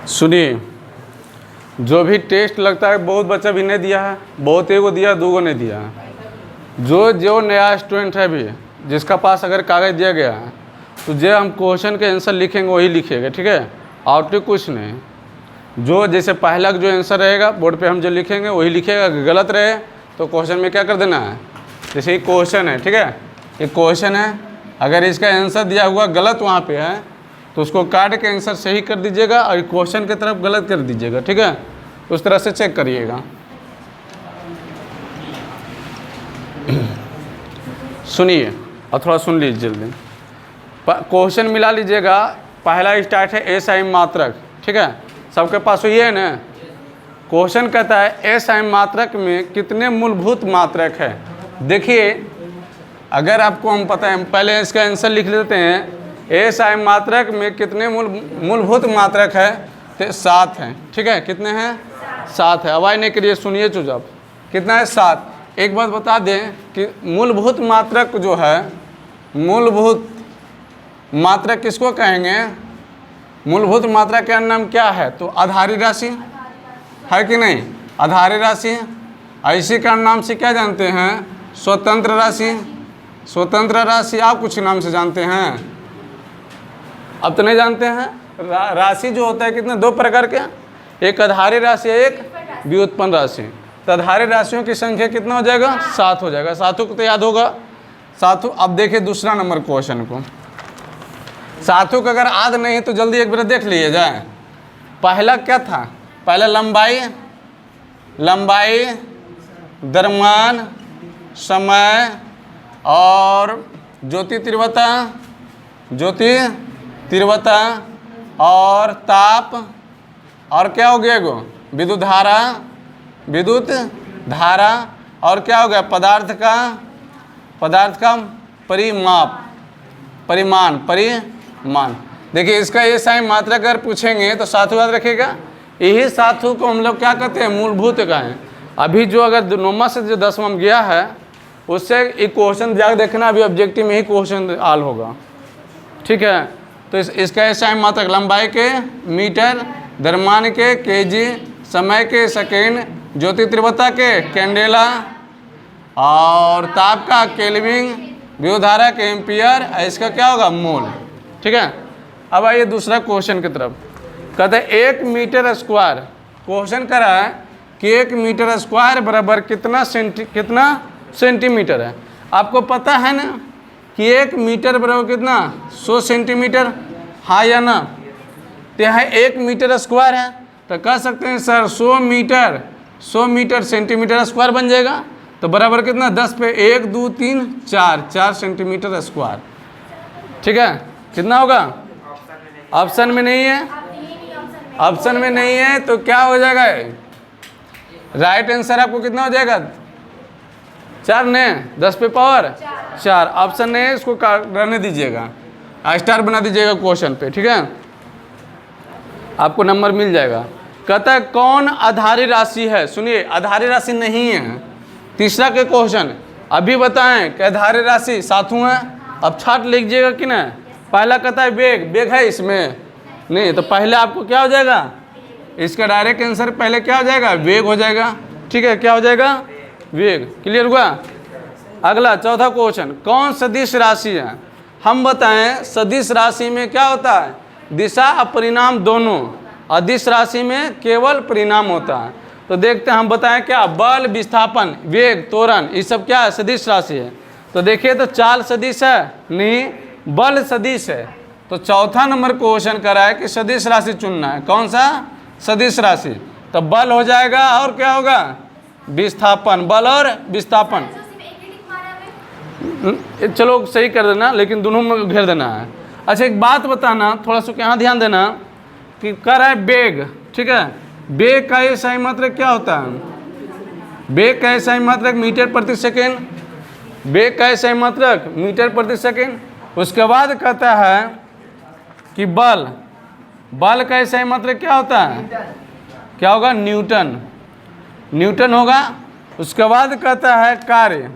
सुनिए, जो भी टेस्ट लगता है बहुत बच्चा भी नहीं दिया है, बहुत एगो दिया, दूगो नहीं दिया है। जो नया स्टूडेंट है भी, जिसका पास अगर कागज़ दिया गया है तो जो हम क्वेश्चन के आंसर लिखेंगे वही लिखेगा, ठीक है, आउट कुछ नहीं। जो जैसे पहला जो आंसर रहेगा बोर्ड पे हम जो लिखेंगे वही लिखेगा, गलत रहे तो क्वेश्चन में क्या कर देना है। जैसे ये क्वेश्चन है, ठीक है, ये क्वेश्चन है, अगर इसका आंसर दिया हुआ गलत वहाँ पे है तो उसको काट के आंसर सही कर दीजिएगा और क्वेश्चन की तरफ गलत कर दीजिएगा, ठीक है, उस तरह से चेक करिएगा। सुनिए और थोड़ा सुन लीजिए जल्दी। क्वेश्चन मिला लीजिएगा। पहला स्टार्ट है एसाइम मात्रक, ठीक है, सबके पास ये है ना। क्वेश्चन कहता है एसाइम मात्रक में कितने मूलभूत मात्रक है। देखिए, अगर आपको हम पता है, पहले इसका आंसर लिख लेते हैं। एसाइम मात्रक में कितने मूलभूत मात्रक है तो 7 हैं, ठीक है, कितने हैं 7 है। आवाज़ नहीं करिए, सुनिए चुपचाप, कितना है 7। एक बात बता दें कि मूलभूत मात्रक जो है, मूलभूत मात्रक किसको कहेंगे। मूलभूत मात्रा का नाम क्या है तो आधारी राशि है कि नहीं, आधारी राशि। इसी का नाम से क्या जानते हैं, स्वतंत्र राशि। स्वतंत्र राशि आप कुछ नाम से जानते हैं, अब तो नहीं जानते हैं। राशि जो होता है कितने, 2 प्रकार के, एक आधारी राशि, एक व्युत्पन्न राशि। तो आधारी राशियों की संख्या कितना हो जाएगा, 7 हो जाएगा। 7 को तो याद होगा, 7। अब देखिए दूसरा नंबर क्वेश्चन को। 7 को अगर याद नहीं तो जल्दी एक बार देख लिए जाए। पहला क्या था, पहला लंबाई, द्रव्यमान, समय और ज्योति तीव्रता और ताप, और क्या हो गया गो, विद्युत धारा, और क्या हो गया, पदार्थ का परिमाण। देखिए, इसका ये साइन मात्रा अगर पूछेंगे तो 7 याद रखेगा। यही 7 को हम लोग क्या कहते हैं, मूलभूत का है। अभी जो अगर 9वां से जो 10वां में गया है उससे एक क्वेश्चन जाकर देखना, अभी ऑब्जेक्टिव में ही क्वेश्चन आल होगा, ठीक है। तो इसका ऐसा है मात्रक, लंबाई के मीटर, द्रव्यमान के केजी, समय के सेकेंड, ज्योति तीव्रता के कैंडेला और ताप का केल्विन, विद्युत धारा के एम्पियर, इसका क्या होगा, मोल, ठीक है। अब आइए दूसरा क्वेश्चन की तरफ। कहते हैं 1 मीटर स्क्वायर, क्वेश्चन करा है कि 1 मीटर स्क्वायर बराबर कितना सेंटीमीटर है। आपको पता है ना कि 1 मीटर बराबर कितना, 100 सेंटीमीटर, हाँ या ना। तो यहाँ 1 मीटर स्क्वायर है तो कह सकते हैं सर 100 मीटर सेंटीमीटर स्क्वायर बन जाएगा। तो बराबर कितना, 10 पे 1 2 3 4 सेंटीमीटर स्क्वायर, ठीक है। कितना होगा, ऑप्शन में नहीं है, ऑप्शन में नहीं है तो क्या हो जाएगा, राइट आंसर आपको कितना हो जाएगा, 4 ने 10 पे पावर 4। ऑप्शन नहीं है, इसको रहने दीजिएगा, स्टार बना दीजिएगा क्वेश्चन पे, ठीक है, आपको नंबर मिल जाएगा। कहता है कौन आधारी राशि है। सुनिए, आधारी राशि नहीं है। तीसरा के क्वेश्चन अभी बताएं कि आधारी राशि 7वां है। अब छाट लीजिएगा कि ना। पहला कहता है वेग है इसमें नहीं, तो पहले आपको क्या हो जाएगा, इसका डायरेक्ट आंसर पहले क्या हो जाएगा, वेग हो जाएगा, ठीक है, क्या हो जाएगा, वेग। क्लियर हुआ। अगला चौथा क्वेश्चन, कौन सदिश राशि है। हम बताएं सदिश राशि में क्या होता है, दिशा और परिणाम दोनों। अदिश राशि में केवल परिणाम होता है। तो देखते हैं, हम बताएं क्या, बल, विस्थापन, वेग, त्वरण, ये सब क्या है, सदिश राशि है। तो देखिए, तो चाल सदिश है नहीं, बल सदिश है। तो चौथा नंबर क्वेश्चन करा है कि सदिश राशि चुनना है। कौन सा, सदिश राशि। तो बल हो जाएगा और क्या होगा, विस्थापन, बल और विस्थापन। चलो सही कर देना, लेकिन दोनों में घेर देना है। अच्छा, एक बात बताना, थोड़ा सा यहाँ ध्यान देना कि कर है वेग, ठीक है। वेग का ये सही मात्रक क्या होता है, वेग का सही मात्रक मीटर प्रति सेकेंड, वेग का सही मात्रक मीटर प्रति सेकेंड। उसके बाद कहता है कि बल का सही मात्रक क्या होता है, क्या होगा, न्यूटन होगा। उसके बाद कहता है कार्य,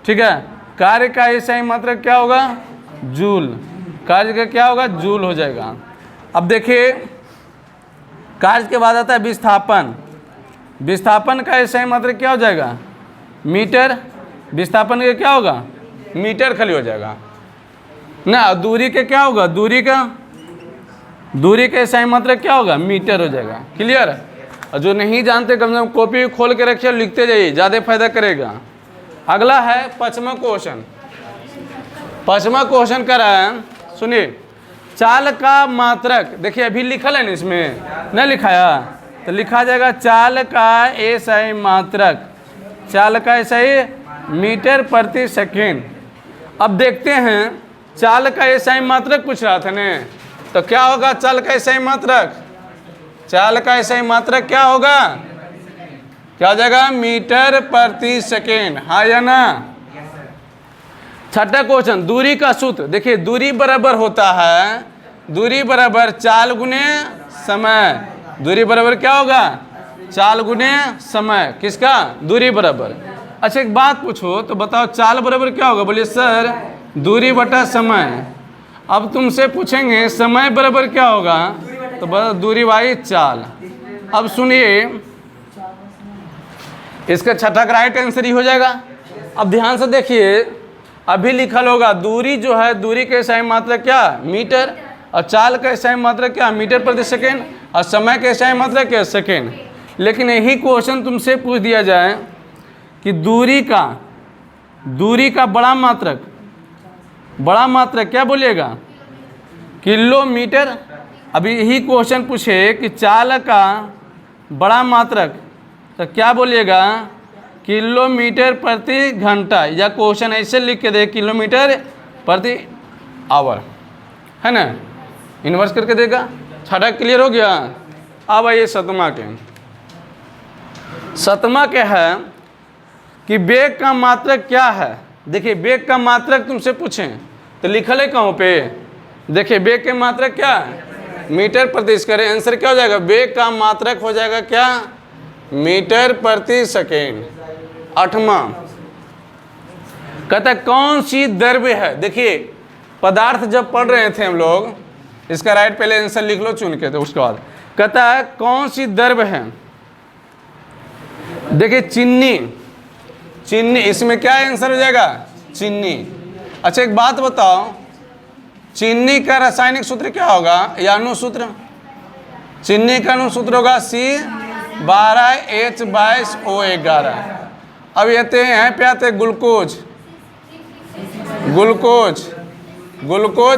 ठीक है, कार्य का सही मात्रक क्या होगा, जूल। कार्य का क्या होगा, जूल हो जाएगा। अब देखिए कार्य के बाद आता है विस्थापन। विस्थापन का ऐसा ही मात्रक क्या हो जाएगा? मीटर। विस्थापन का क्या होगा? मीटर खाली हो जाएगा ना। दूरी के क्या होगा? दूरी का ऐसा ही मात्रक क्या होगा? मीटर हो जाएगा। क्लियर? और जो नहीं जानते कम से कम कॉपी खोल के रखिए, लिखते जाइए, ज़्यादा फायदा करेगा। अगला है पाँचवा क्वेश्चन। पाँचवा क्वेश्चन कर रहा है, सुनिए, चाल का मात्रक। देखिए अभी लिखल है ना, इसमें नहीं लिखाया तो लिखा जाएगा चाल का एसआई मात्रक। चाल का एसआई मीटर प्रति सेकेंड। अब देखते हैं चाल का एसआई मात्रक पूछ रहा था ने, तो क्या होगा चाल का एसआई मात्रक? चाल का एसआई मात्रक क्या होगा? क्या हो जाएगा? मीटर प्रति सेकेंड। हाँ या ना? छठा क्वेश्चन, दूरी का सूत्र। देखिए दूरी बराबर होता है, दूरी बराबर चाल गुने समय। दूरी बराबर क्या होगा? चाल गुने समय। किसका? दूरी बराबर। अच्छा एक बात पूछो तो बताओ चाल बराबर क्या होगा? बोलिए सर दूरी बटा समय। अब तुमसे पूछेंगे समय बराबर क्या होगा, तो बस दूरी बाई चाल। अब सुनिए इसका छठा का राइट आंसर ही हो जाएगा। अब ध्यान से देखिए, अभी लिखल होगा दूरी जो है, दूरी के एसआई मात्रक क्या? मीटर। और चाल का एसआई मात्रक क्या? मीटर प्रति सेकेंड। और समय का एसआई मात्रक क्या? सेकेंड। लेकिन यही क्वेश्चन तुमसे पूछ दिया जाए कि दूरी का बड़ा मात्रक क्या बोलिएगा? किलोमीटर। अभी यही क्वेश्चन पूछे कि चाल का बड़ा मात्रक, तो क्या बोलिएगा? किलोमीटर प्रति घंटा। या क्वेश्चन ऐसे लिख के दे किलोमीटर प्रति आवर, है ना, इन्वर्स करके देगा। छठा क्लियर हो गया। अब आइए सतमा के है कि वेग का मात्रक क्या है। देखिए वेग का मात्रक तुमसे पूछें तो लिखल है कहाँ पे? देखिए वेग के मात्रक क्या है? मीटर प्रति। इसका आंसर क्या हो जाएगा? वेग का मात्रक हो जाएगा क्या? मीटर प्रति सेकेंड। आठवां कहता है कौन सी द्रव्य है। देखिए पदार्थ जब पढ़ रहे थे हम लोग, इसका राइट पहले आंसर लिख लो चुन के, तो उसके बाद कहता है कौन सी द्रव्य है। देखिए चीनी, इसमें क्या आंसर हो जाएगा? चीनी। अच्छा एक बात बताओ, चीनी का रासायनिक सूत्र क्या होगा या अनुसूत्र? चीनी का अनुसूत्र होगा C12H22O11। अब ये यहाँ पे आते ग्लूकोज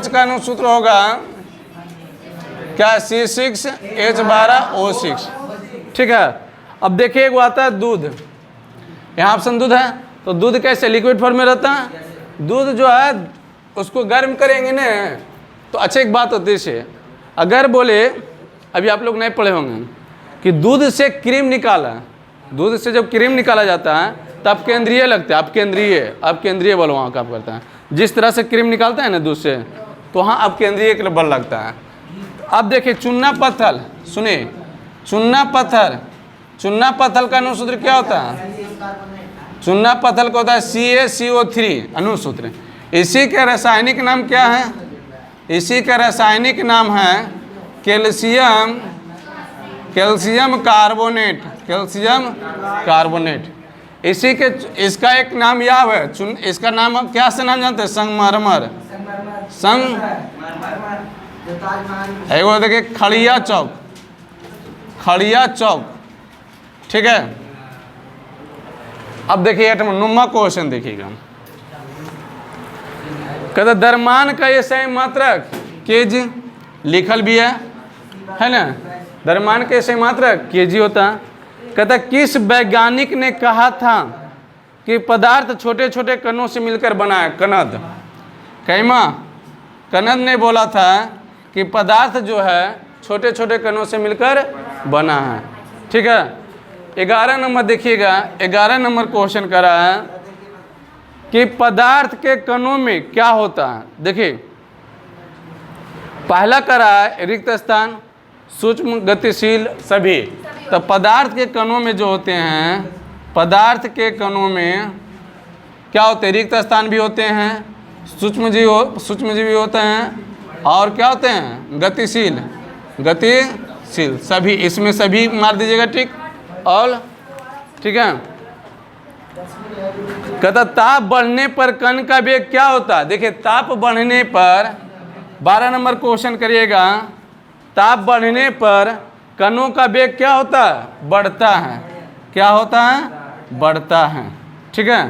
का अनुसूत्र होगा क्या? C6H12O6। ठीक है। अब देखिए वो आता है दूध। यहाँ ऑप्शन दूध है, तो दूध कैसे लिक्विड फॉर्म में रहता है? दूध जो है उसको गर्म करेंगे ना, तो अच्छा एक बात होती है, अगर बोले अभी आप लोग नहीं पढ़े होंगे कि दूध से क्रीम निकाला, दूध से जब क्रीम निकाला जाता है तब केंद्रीय लगता है। अब केंद्रीय बल वहाँ काम करता है। जिस तरह से क्रीम निकालता है ना दूध से, तो वहाँ अब केंद्रीय के बल लगता है। अब देखिए चुन्ना पत्थर, सुनिए चुन्ना पत्थर का अनुसूत्र क्या होता है? चुन्ना पत्थर का होता है CaCO3 अनुसूत्र। इसी का रासायनिक नाम क्या है? इसी का रासायनिक नाम है कैल्शियम कार्बोनेट। इसका एक नाम यह है, इसका नाम आप क्या से नाम जानते हैं? संगमरमर। एगो देखिए खड़िया चौक। ठीक है। अब देखिए 9वां क्वेश्चन देखिएगा, कहता द्रव्यमान का ये सही मात्रक केजी लिखल भी है ना? द्रव्यमान के सही मात्रक केजी होता है। कहता किस वैज्ञानिक ने कहा था कि पदार्थ छोटे छोटे कणों से मिलकर बना है? कनद ने बोला था कि पदार्थ जो है छोटे छोटे कणों से मिलकर बना है। ठीक है। 11 नंबर देखिएगा, 11 नंबर क्वेश्चन करा है कि पदार्थ के कणों में क्या होता है। देखिए पहला करा है रिक्त स्थान, सूक्ष्म, गतिशील, सभी। तो पदार्थ के कणों में जो होते हैं, पदार्थ के कणों में क्या होते हैं? रिक्त स्थान भी होते हैं, सूक्ष्मजीवी होते हैं, और क्या होते हैं? गतिशील। गतिशील, सभी, इसमें सभी मार दीजिएगा टिक। ऑल, ठीक है। कहता ताप बढ़ने पर कण का वेग क्या होता है। देखिए ताप बढ़ने पर 12 नंबर क्वेश्चन करिएगा, ताप बढ़ने पर कणों का वेग क्या होता है, बढ़ता है। क्या होता है, बढ़ता है, ठीक है।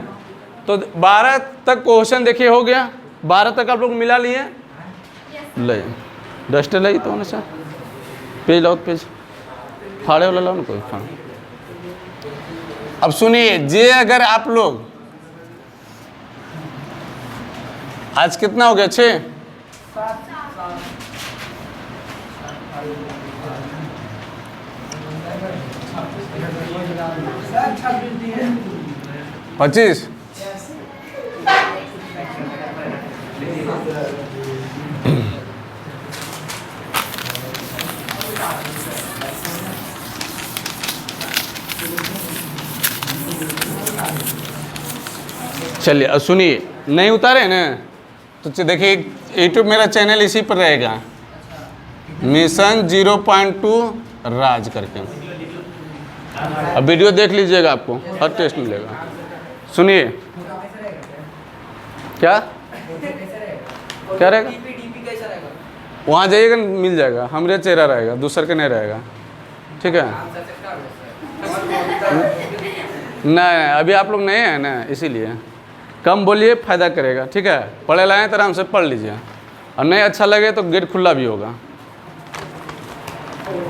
तो 12 तक क्वेश्चन देखिए हो गया, 12 तक आप लोग मिला लिए। ले डस्टर लगी तो सर पेज लाओ, पेज फाड़े वाला लाओ ना कोई फाड़। अब सुनिए, जे अगर आप लोग आज कितना हो गया, 6, पच्चीस, चलिए अब सुनिए, नहीं उतारे ना तो देखिए यूट्यूब मेरा चैनल इसी पर रहेगा, मिशन 0.2 राज करके। अब वीडियो देख लीजिएगा, आपको हर टेस्ट मिलेगा। सुनिए क्या क्या रहेगा, वहाँ जाइएगा मिल जाएगा, हमरे चेहरा रहेगा, दूसर के नहीं रहेगा, ठीक है। नहीं अभी आप लोग नए हैं ना, इसीलिए कम बोलिए, फायदा करेगा, ठीक है। पढ़े लाए तो आराम से पढ़ लीजिए, और नहीं अच्छा लगे तो गेट खुला भी होगा।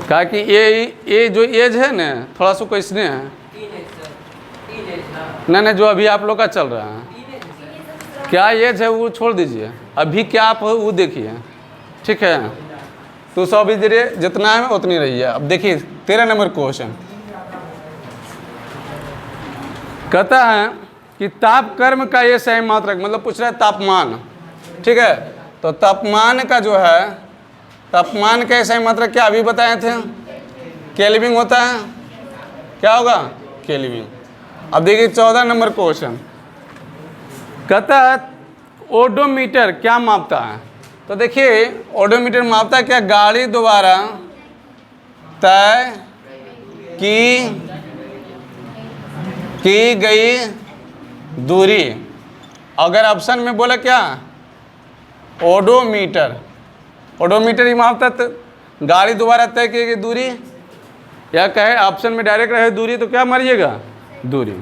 कहा कि ये जो एज है ना थोड़ा सा कैसने है, नहीं जो अभी आप लोग का चल रहा है, क्या एज है वो छोड़ दीजिए, अभी क्या आप हो वो देखिए, ठीक है। तो सब धीरे जितना है उतनी रही है। अब देखिए 13 नंबर क्वेश्चन कहता है कि ताप कर्म का ये सही मात्रक, मतलब पूछ रहा है तापमान, ठीक है। तो तापमान का जो है, तापमान का सही मात्रक क्या अभी बताए थे, केल्विन होता है, क्या होगा, केल्विन। अब देखिए 14 नंबर क्वेश्चन कहता है ओडोमीटर क्या मापता है। तो देखिए ओडोमीटर मापता है क्या, गाड़ी द्वारा तय की गई दूरी। अगर ऑप्शन में बोला क्या, ओडोमीटर, ओडोमीटर ही मापता है गाड़ी द्वारा तय की गई दूरी, या कहे ऑप्शन में डायरेक्ट रहे दूरी तो क्या मारिएगा, दूरी।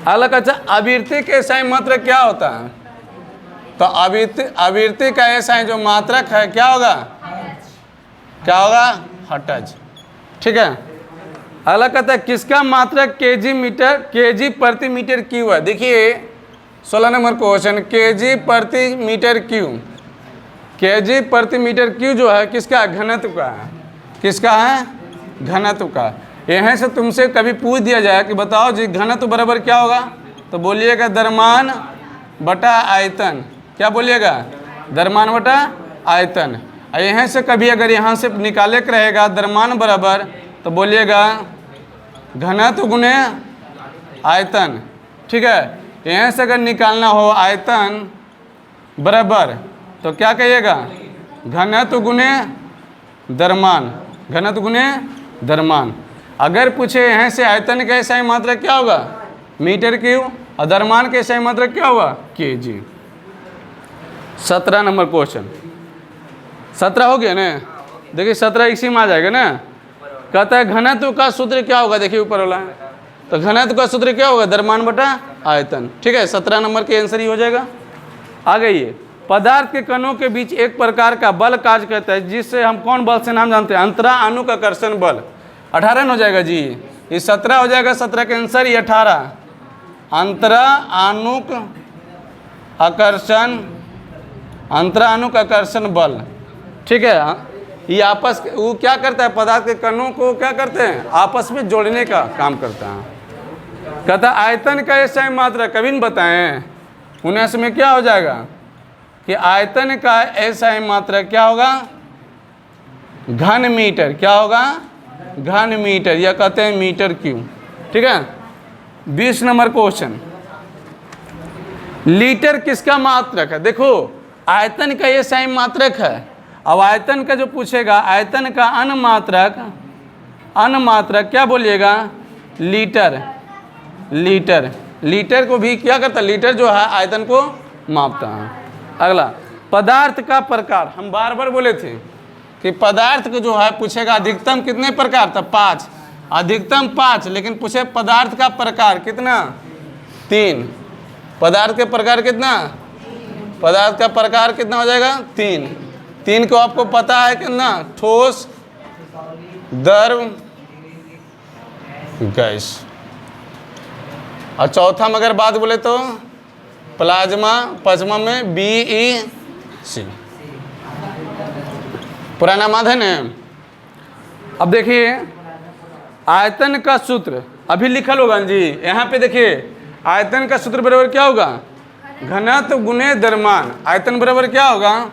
अलग अच्छा, आवृत्ति के सही मात्रक क्या होता है। तो आवृत्ति का ऐसा है जो मात्रक है क्या होगा, क्या होगा, हर्ट्ज, ठीक है। अगला कहता है किसका मात्रक केजी प्रति मीटर क्यू है। देखिए 16 नंबर क्वेश्चन, केजी प्रति मीटर क्यू, केजी प्रति मीटर क्यू जो है किसका, घनत्व का है, किसका है, घनत्व का। यहाँ से तुमसे कभी पूछ दिया जाए कि बताओ जी घनत्व बराबर क्या होगा, तो बोलिएगा द्रव्यमान बटा आयतन। क्या बोलिएगा, द्रव्यमान बटा आयतन। यहाँ से कभी अगर यहाँ से निकाले के रहेगा द्रव्यमान बराबर, तो बोलिएगा घनत्व गुणे आयतन, ठीक है। यहाँ से अगर निकालना हो आयतन बराबर, तो क्या कहिएगा, घनत्व गुणे द्रव्यमान, घनत्व गुणे द्रव्यमान। अगर पूछे यहाँ से आयतन का सही मात्रक क्या होगा, मीटर क्यूब, और द्रव्यमान के सही मात्रक क्या होगा, केजी। 17 नंबर क्वेश्चन, 17 हो गया ना। देखिए 17 इसी में आ जाएगा ना। कहता है घनत्व का सूत्र क्या होगा, देखिए ऊपर वाला, तो घनत्व का सूत्र क्या होगा, द्रव्यमान बटा आयतन, ठीक है। 17 नंबर के आंसर ही हो जाएगा। आ गई पदार्थ के कणों के बीच एक प्रकार का बल कार्य करता है, जिससे हम कौन बल से नाम जानते हैं, अंतरानुक आकर्षण बल। 18 हो जाएगा जी, ये 17 हो जाएगा, 17 के आंसर ये 18, अंतरानुक आकर्षण, अंतरानुक आकर्षण बल, ठीक है। ये आपस वो क्या करता है, पदार्थ के कणों को क्या करते हैं, आपस में जोड़ने का काम करता है। कहता आयतन का ऐसा मात्रा कभी नहीं बताएं, 19 में क्या हो जाएगा कि आयतन का ऐसा मात्रा क्या होगा, घन मीटर, क्या होगा, घन मीटर, या कहते हैं मीटर क्यूब, ठीक है। 20 नंबर क्वेश्चन, लीटर किसका मात्रक है। देखो आयतन का ये सही मात्रक है, अब आयतन का जो पूछेगा, आयतन का अनमात्रक क्या बोलिएगा? लीटर। लीटर, लीटर को भी क्या करता है? लीटर जो है आयतन को मापता है। अगला, पदार्थ का प्रकार। हम बार बार बोले थे कि पदार्थ को जो है पूछेगा अधिकतम कितने प्रकार था? 5, अधिकतम 5, लेकिन पूछे पदार्थ का प्रकार कितना? 3। पदार्थ के प्रकार कितना? पदार्थ का प्रकार कितना हो जाएगा? 3। 3 को आपको पता है कितना? ठोस, द्रव, गैस। और चौथा में अगर बात बोले तो प्लाज्मा, पचमा में BEC। पुराना माद है ना। अब देखिए आयतन का सूत्र अभी लिखल होगा जी, यहाँ पे देखिए आयतन का सूत्र बराबर क्या होगा? घनत्व गुणे द्रव्यमान। आयतन बराबर क्या होगा?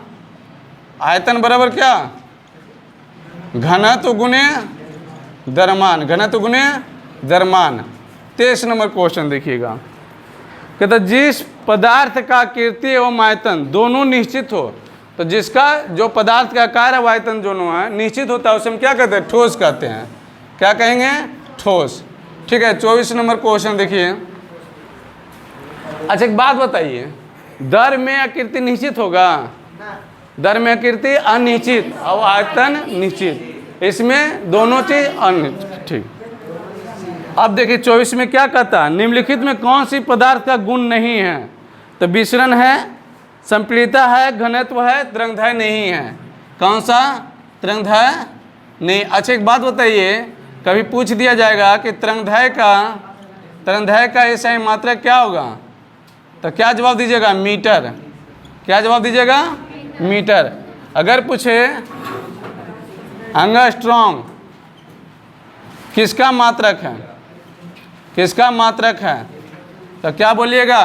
आयतन बराबर क्या? घनत्व गुणे द्रव्यमान, घनत्व गुणे द्रव्यमान। 23 नंबर क्वेश्चन देखिएगा, कहता जिस पदार्थ का आकृति एवं आयतन दोनों निश्चित हो, तो जिसका जो पदार्थ का आकार और आयतन दोनों है निश्चित होता है उसे हम क्या कहते हैं? ठोस कहते हैं। क्या कहेंगे? ठोस। ठीक है, 24 नंबर क्वेश्चन देखिए। अच्छा एक बात बताइए, दर में आकृति निश्चित होगा? दर में आकृति अनिश्चित और आयतन निश्चित, इसमें दोनों चीज अनिश्चित। ठीक, अब देखिए 24 में क्या कहता है? निम्नलिखित में कौन सी पदार्थ का गुण नहीं है? तो विसरण है, संपीड़िता है, घनत्व है, तरंगदैर्घ्य नहीं है। कौन सा? तरंगदैर्घ्य नहीं। अच्छा एक बात बताइए, कभी पूछ दिया जाएगा कि तरंगदैर्घ्य का ऐसा मात्रक क्या होगा? तो क्या जवाब दीजिएगा? मीटर। क्या जवाब दीजिएगा? मीटर। अगर पूछे एंगस्ट्रॉम किसका मात्रक है? किसका मात्रक है? तो क्या बोलिएगा?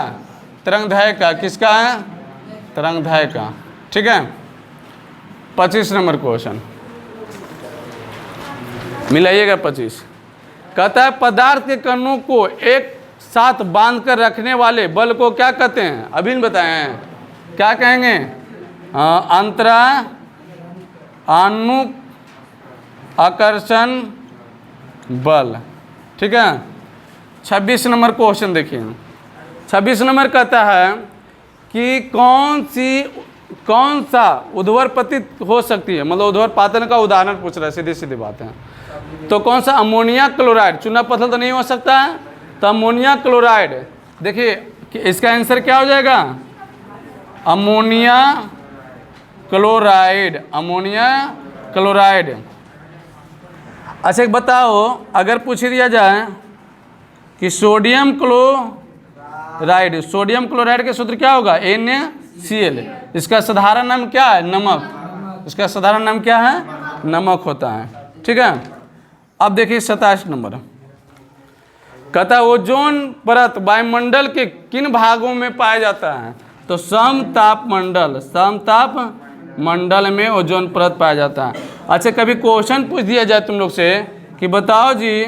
तरंगदैर्घ्य का। किसका है? तरंगदैर्घ्य का। ठीक है, 25 नंबर क्वेश्चन मिलाइएगा। 25 कहता है पदार्थ के कणों को एक साथ बांधकर रखने वाले बल को क्या कहते हैं? अभी बताएं, क्या कहेंगे? अंतरा आकर्षण बल। ठीक है, 26 नंबर क्वेश्चन देखिए। 26 नंबर कहता है कि कौन सा उध्वर पतित हो सकती है? मतलब उध्वर पातन का उदाहरण पूछ रहा है, सीधी सीधी बात है। तो कौन सा? Ammonia chloride. चूना पत्थर तो नहीं हो सकता है, तो अमोनिया क्लोराइड। देखिए इसका आंसर क्या हो जाएगा? Ammonia chloride. Ammonia chloride. अच्छा एक बताओ, अगर पूछ दिया जाए कि सोडियम क्लोराइड, सोडियम क्लोराइड के सूत्र क्या होगा? NaCl। इसका साधारण नाम क्या है? नमक। इसका साधारण नाम क्या है? नमक होता है। ठीक है, अब देखिए 27 नंबर कहता है ओजोन परत वायुमंडल के किन भागों में पाया जाता है? तो समताप मंडल, समताप मंडल में ओजोन परत पाया जाता है। अच्छा कभी क्वेश्चन पूछ दिया जाए तुम लोग से कि बताओ जी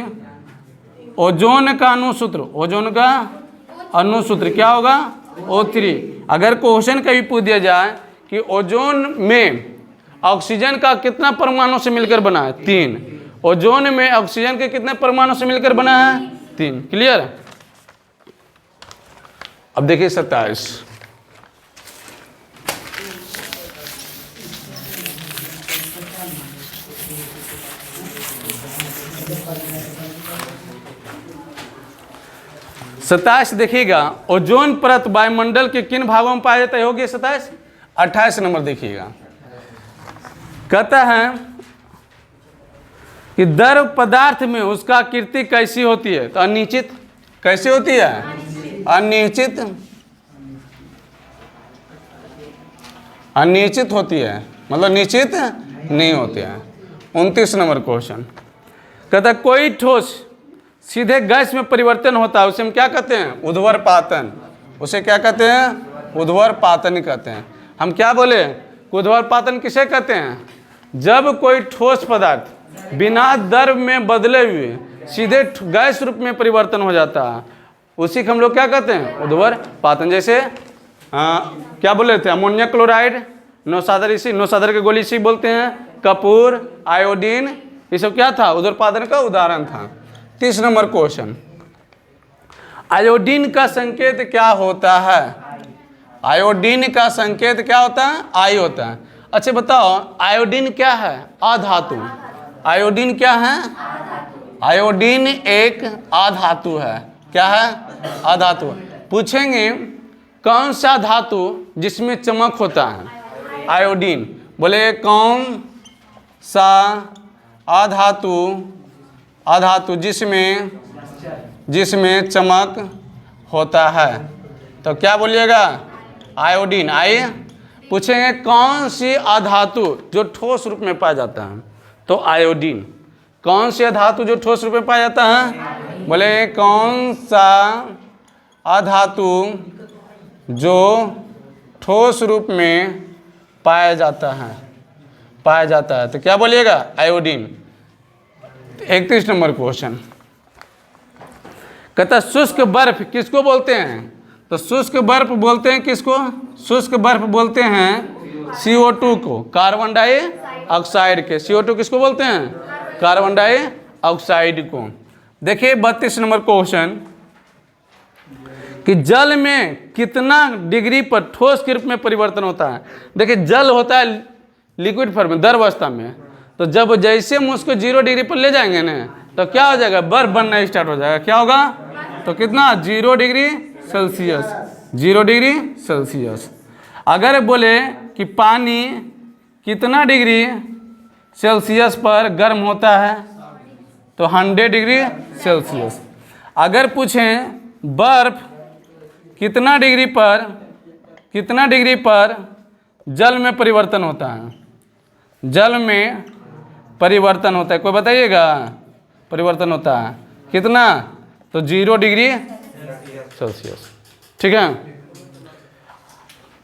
ओजोन का अणुसूत्र, ओजोन का अणुसूत्र क्या होगा? O3। अगर क्वेश्चन कभी पूछ दिया जाए कि ओजोन में ऑक्सीजन का कितना परमाणु से मिलकर बना है? 3। ओजोन में ऑक्सीजन के कितने परमाणु से मिलकर बना है? 3। क्लियर? अब देखिए 27 27 देखिएगा, ओजोन परत वायुमंडल के किन भागों में पाया जाता है? होगी 27। 28 नंबर देखिएगा, कहता है कि द्रव पदार्थ में उसका आकृति कैसी होती है? तो अनिश्चित। कैसी होती है? अनिश्चित। अनिश्चित होती है, मतलब निश्चित नहीं होती है। 29 नंबर क्वेश्चन कहता है कोई ठोस सीधे गैस में परिवर्तन होता है, उसे हम क्या कहते हैं? उध्वर्पातन। उसे क्या कहते हैं? उध्वर्पातन कहते हैं। हम क्या बोले? उध्वर्पातन किसे कहते हैं? जब कोई ठोस पदार्थ बिना द्रव में बदले हुए सीधे गैस रूप में परिवर्तन हो जाता है, उसी को हम लोग क्या कहते हैं? उध्वर्पातन। जैसे क्या बोले थे? अमोनिया क्लोराइड, नौसादर इसी, नौसादर के गोली इसी बोलते हैं। कपूर, आयोडीन, ये सब क्या था? उदरपादन का उदाहरण था। 30 नंबर क्वेश्चन, आयोडीन का संकेत क्या होता है? आयोडीन का संकेत क्या होता है? आई होता है। अच्छा बताओ, आयोडीन क्या है? अधातु। आयोडीन क्या है? आयोडीन एक अधातु है। क्या है? अधातु। पूछेंगे कौन सा धातु जिसमें चमक होता है? आयोडीन। बोले कौन सा अधातु जिसमें चमक होता है? तो क्या बोलिएगा? आयोडीन। आइए पूछेंगे कौन सी अधातु जो ठोस रूप में पाया जाता है? तो आयोडीन। कौन सी धातु जो ठोस रूप में पाया जाता है? बोले कौन सा अधातु जो ठोस रूप में पाया जाता है? तो क्या बोलिएगा? आयोडीन। 31 नंबर क्वेश्चन, कहता शुष्क बर्फ किसको बोलते हैं? तो शुष्क बर्फ बोलते हैं किसको? शुष्क बर्फ बोलते हैं CO2 को, कार्बन डाइऑक्साइड के। CO2 किसको बोलते हैं? कार्बन डाइऑक्साइड को। देखिए 32 नंबर क्वेश्चन, कि जल में कितना डिग्री पर ठोस के रूप में परिवर्तन होता है? देखिए जल होता है लिक्विड फॉर्म में, द्रव अवस्था में। तो जब जैसे हम उसको 0 डिग्री पर ले जाएंगे ना, तो क्या हो जाएगा? बर्फ बनना स्टार्ट हो जाएगा। क्या होगा? तो कितना? 0 डिग्री सेल्सियस। 0 degree Celsius. अगर बोले कि पानी कितना डिग्री सेल्सियस पर गर्म होता है? तो 100 डिग्री सेल्सियस। अगर पूछें बर्फ कितना डिग्री पर जल में परिवर्तन होता है? जल में परिवर्तन होता है, कोई बताइएगा? परिवर्तन होता है कितना? तो 0 डिग्री सेल्सियस। ठीक है,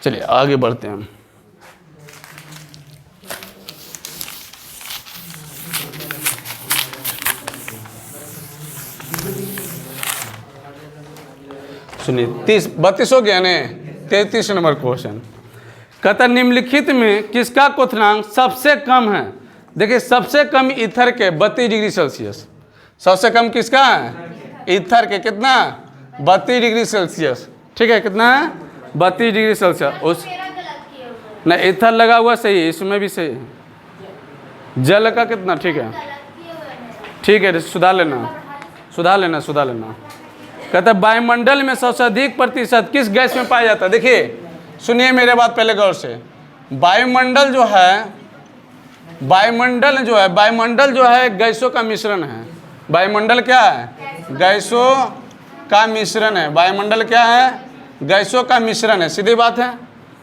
चलिए आगे बढ़ते हैं। सुनिए 32 हो गया ने। 33 नंबर क्वेश्चन, कहता निम्नलिखित में किसका क्वथनांक सबसे कम है? देखिए सबसे कम ईथर के 32 डिग्री सेल्सियस। सबसे कम किसका है? ईथर के। कितना? 32 डिग्री सेल्सियस। ठीक है, कितना है? 32 डिग्री सेल्सियस। उस नहीं, ईथर लगा हुआ सही है, इसमें भी सही है। जल का कितना? ठीक है, ठीक है, सुधार लेना। कहता वायुमंडल में सबसे अधिक प्रतिशत किस गैस में पाया जाता है? देखिए सुनिए मेरे बात पहले गौर से। वायुमंडल जो है गैसों का मिश्रण है। वायुमंडल क्या है? गैसों का मिश्रण है। वायुमंडल क्या है? गैसों का मिश्रण है। सीधी बात है,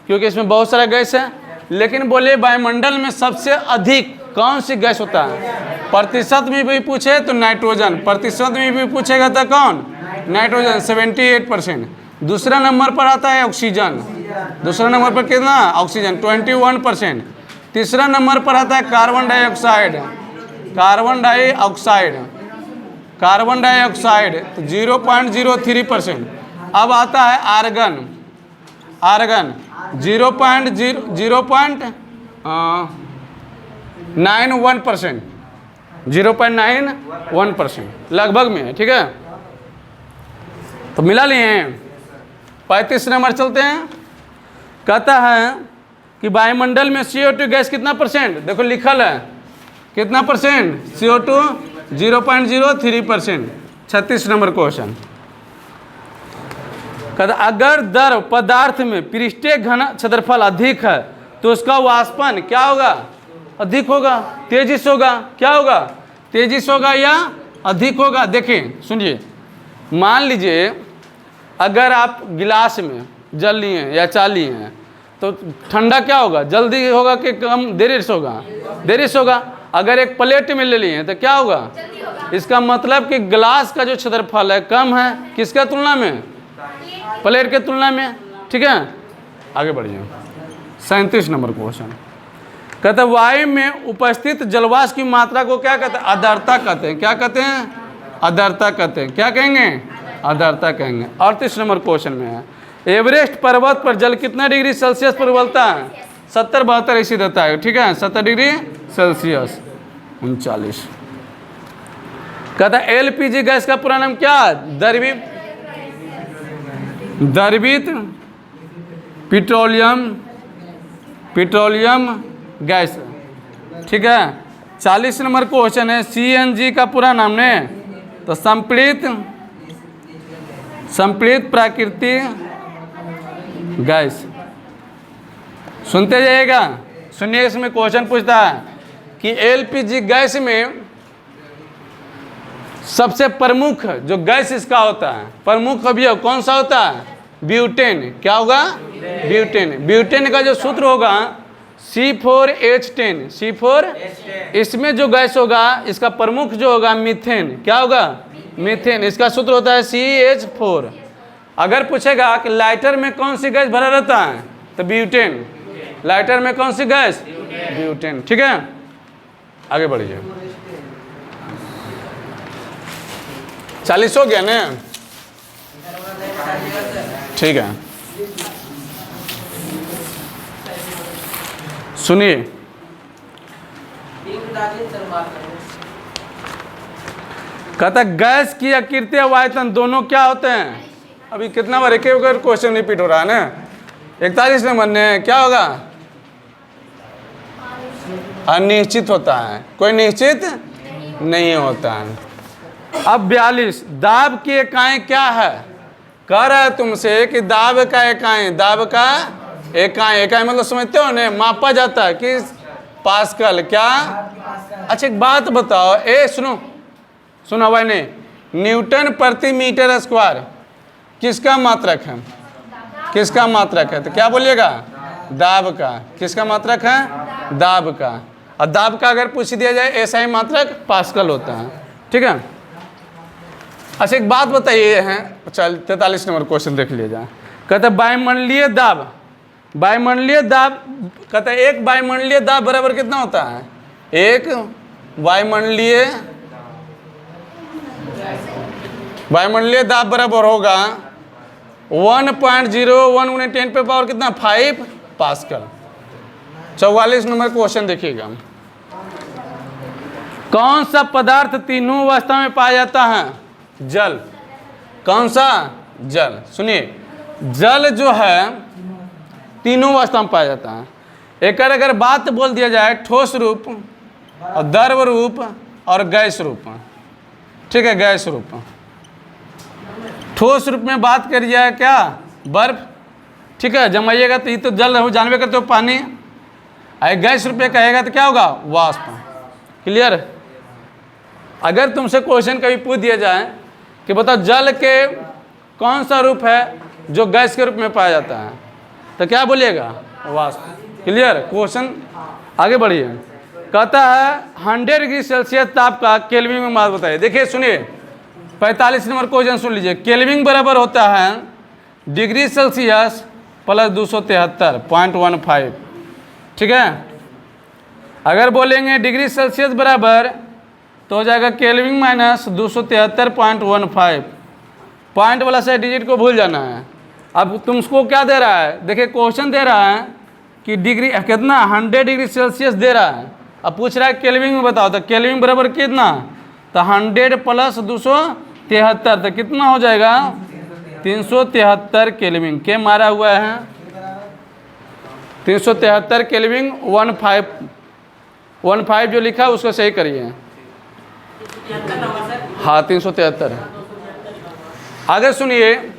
क्योंकि इसमें बहुत सारा गैस है। लेकिन बोले वायुमंडल में सबसे अधिक कौन सी गैस होता है? प्रतिशत में भी पूछे तो नाइट्रोजन। प्रतिशत में भी पूछेगा तो कौन? नाइट्रोजन 78%। दूसरा नंबर पर आता है ऑक्सीजन। दूसरा नंबर पर कितना? ऑक्सीजन 21%। तीसरा नंबर पर आता है कार्बन डाइऑक्साइड तो 0.03%। अब आता है आर्गन 0.91%। 0.91% लगभग में है। ठीक है, तो मिला लिए हैं। 35 नंबर चलते हैं। कहता है कि वायुमंडल में CO2 गैस कितना परसेंट? देखो लिखल है कितना परसेंट? CO2 0.03%। 36 नंबर क्वेश्चन, कहता अगर द्रव पदार्थ में पृष्ठीय घन क्षेत्रफल अधिक है तो उसका वाष्पन क्या होगा? अधिक होगा, तेजी से होगा। क्या होगा? तेजी से होगा या अधिक होगा? देखिए सुनिए, मान लीजिए अगर आप गिलास में जल लिए हैं या चा लिए हैं तो ठंडा क्या होगा? जल्दी होगा कि कम देरी से होगा? देरी से होगा। अगर एक प्लेट में ले लिए हैं तो क्या होगा? इसका मतलब कि गिलास का जो क्षेत्रफल है कम है किसके तुलना में? प्लेट के तुलना में। ठीक है, आगे बढ़िए। 37 नंबर क्वेश्चन, कहते हैं वायु में उपस्थित जलवाष्प की मात्रा को क्या कहते हैं? आर्द्रता कहते हैं। क्या कहते हैं? आर्द्रता कहते हैं। क्या कहेंगे? आर्द्रता कहेंगे। 38 नंबर क्वेश्चन में है, एवरेस्ट पर्वत पर जल कितना डिग्री सेल्सियस पर उबलता है? 70-72 ऐसे देता है, ठीक है, 70 डिग्री सेल्सियस 39। कहता है एलपीजी गैस का पूरा नाम क्या? द्रवित पेट्रोलियम गैस, ठीक है। 40 नंबर क्वेश्चन है, सीएनजी का पूरा नाम ने, तो संपीड़ित प्राकृतिक गैस। सुनते जाइएगा, सुनिए, इसमें क्वेश्चन पूछता है कि एलपीजी गैस में सबसे प्रमुख जो गैस इसका होता है, प्रमुख अवयव कौन सा होता है? ब्यूटेन। क्या होगा? ब्यूटेन। ब्यूटेन का जो सूत्र होगा C4H10, C4। इसमें जो गैस होगा इसका प्रमुख जो होगा मीथेन। क्या होगा? मीथेन। इसका सूत्र होता है CH4। अगर पूछेगा कि लाइटर में कौन सी गैस भरा रहता है, तो ब्यूटेन। लाइटर में कौन सी गैस? ब्यूटेन, ठीक है। आगे बढ़िए। 40 हो गया ना, ठीक है। सुनिए, कहता गैस की आकृति और आयतन दोनों क्या होते हैं? अभी कितना बार एक क्वेश्चन रिपीट हो रहा है ना। 41 नंबर ने क्या होगा? अनिश्चित होता है, कोई निश्चित नहीं होता है। अब 42, दाब की इकाई क्या है? कह रहा है तुमसे कि दाब का इकाई, दाब का इकाई, इकाई मतलब समझते हो ना, मापा जाता है कि पास्कल। क्या? अच्छा एक बात बताओ, सुनो भाई, नहीं, न्यूटन प्रति मीटर स्क्वायर किसका मात्रक है? किसका मात्रक है? तो क्या बोलिएगा? दाब का। किसका मात्रक है? दाब का। और दाब का अगर पूछ दिया जाए ऐसा ही मात्रक पास्कल होता है, ठीक है। अच्छा एक बात बताइए हैं, चल 43 नंबर क्वेश्चन देख लीजिए। कहते वायुमंडलीय दाब, वायुमंडलीय दाब, कहते एक वायुमंडलीय दाब बराबर कितना होता है? एक वायुमंडलीय दाब बराबर होगा 1.01 × 10 पे पावर कितना? 5 पास्कल। 44 नंबर क्वेश्चन देखिएगा। कौन सा पदार्थ तीनों अवस्था में पाया जाता है? जल। कौन सा? जल। सुनिए, जल जो है तीनों अवस्था में पाया जाता है। एक अगर बात बोल दिया जाए ठोस रूप और द्रव रूप और गैस रूप, ठीक है, गैस रूप। ठोस रूप में बात करी जाए क्या? बर्फ, ठीक है, जमाइएगा तो ये तो जल हो, जानवे करते हो पानी। गैस रूप में कहेगा तो क्या होगा? वाष्प। क्लियर? अगर तुमसे क्वेश्चन कभी पूछ दिया जाए कि बताओ जल के कौन सा रूप है जो गैस के रूप में पाया जाता है, तो क्या बोलिएगा? वाष्प। क्लियर? क्वेश्चन आगे बढ़िए। कहता है 100 डिग्री सेल्सियस ताप का केल्विन में मान बताइए। देखिए सुनिए, 45 नंबर क्वेश्चन सुन लीजिए। केल्विन बराबर होता है डिग्री सेल्सियस प्लस 273.15, ठीक है। अगर बोलेंगे डिग्री सेल्सियस बराबर तो हो जाएगा केल्विन माइनस 273.15। पॉइंट वाला से डिजिट को भूल जाना है। अब तुमको क्या दे रहा है? देखिए क्वेश्चन दे रहा है कि डिग्री कितना, 100 डिग्री सेल्सियस दे रहा है। अब पूछ रहा है केल्विन में बताओ, तो केल्विन बराबर कितना? तो 100 प्लस 273, तो कितना हो जाएगा? 373 केल्विन के मारा हुआ है। 373 केल्विन 15 जो लिखा है उसको सही करिए। हाँ 373। आगे सुनिए,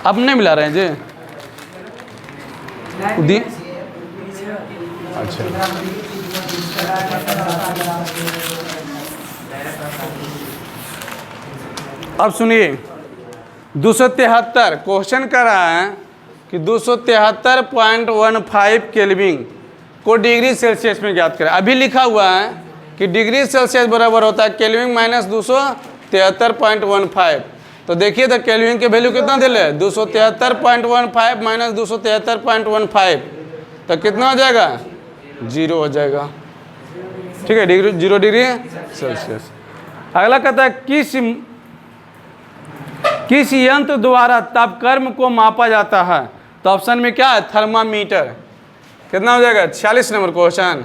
अब नहीं मिला रहे हैं जी दी? अच्छा अब सुनिए, 273 क्वेश्चन कर रहा है कि 273.15 केल्विन को डिग्री सेल्सियस में ज्ञात करें। अभी लिखा हुआ है कि डिग्री सेल्सियस बराबर होता है केल्विन माइनस 273.15। तो देखिए तो केल्विन के वैल्यू कितना दे ले? 273.15 माइनस 273.15, तो कितना हो जाएगा? 0 हो जाएगा, ठीक है, 0 डिग्री सेल्सियस। अगला कहता है किस यंत्र द्वारा तापक्रम को मापा जाता है? तो ऑप्शन में क्या है, थर्मामीटर। कितना हो जाएगा, 46 नंबर क्वेश्चन,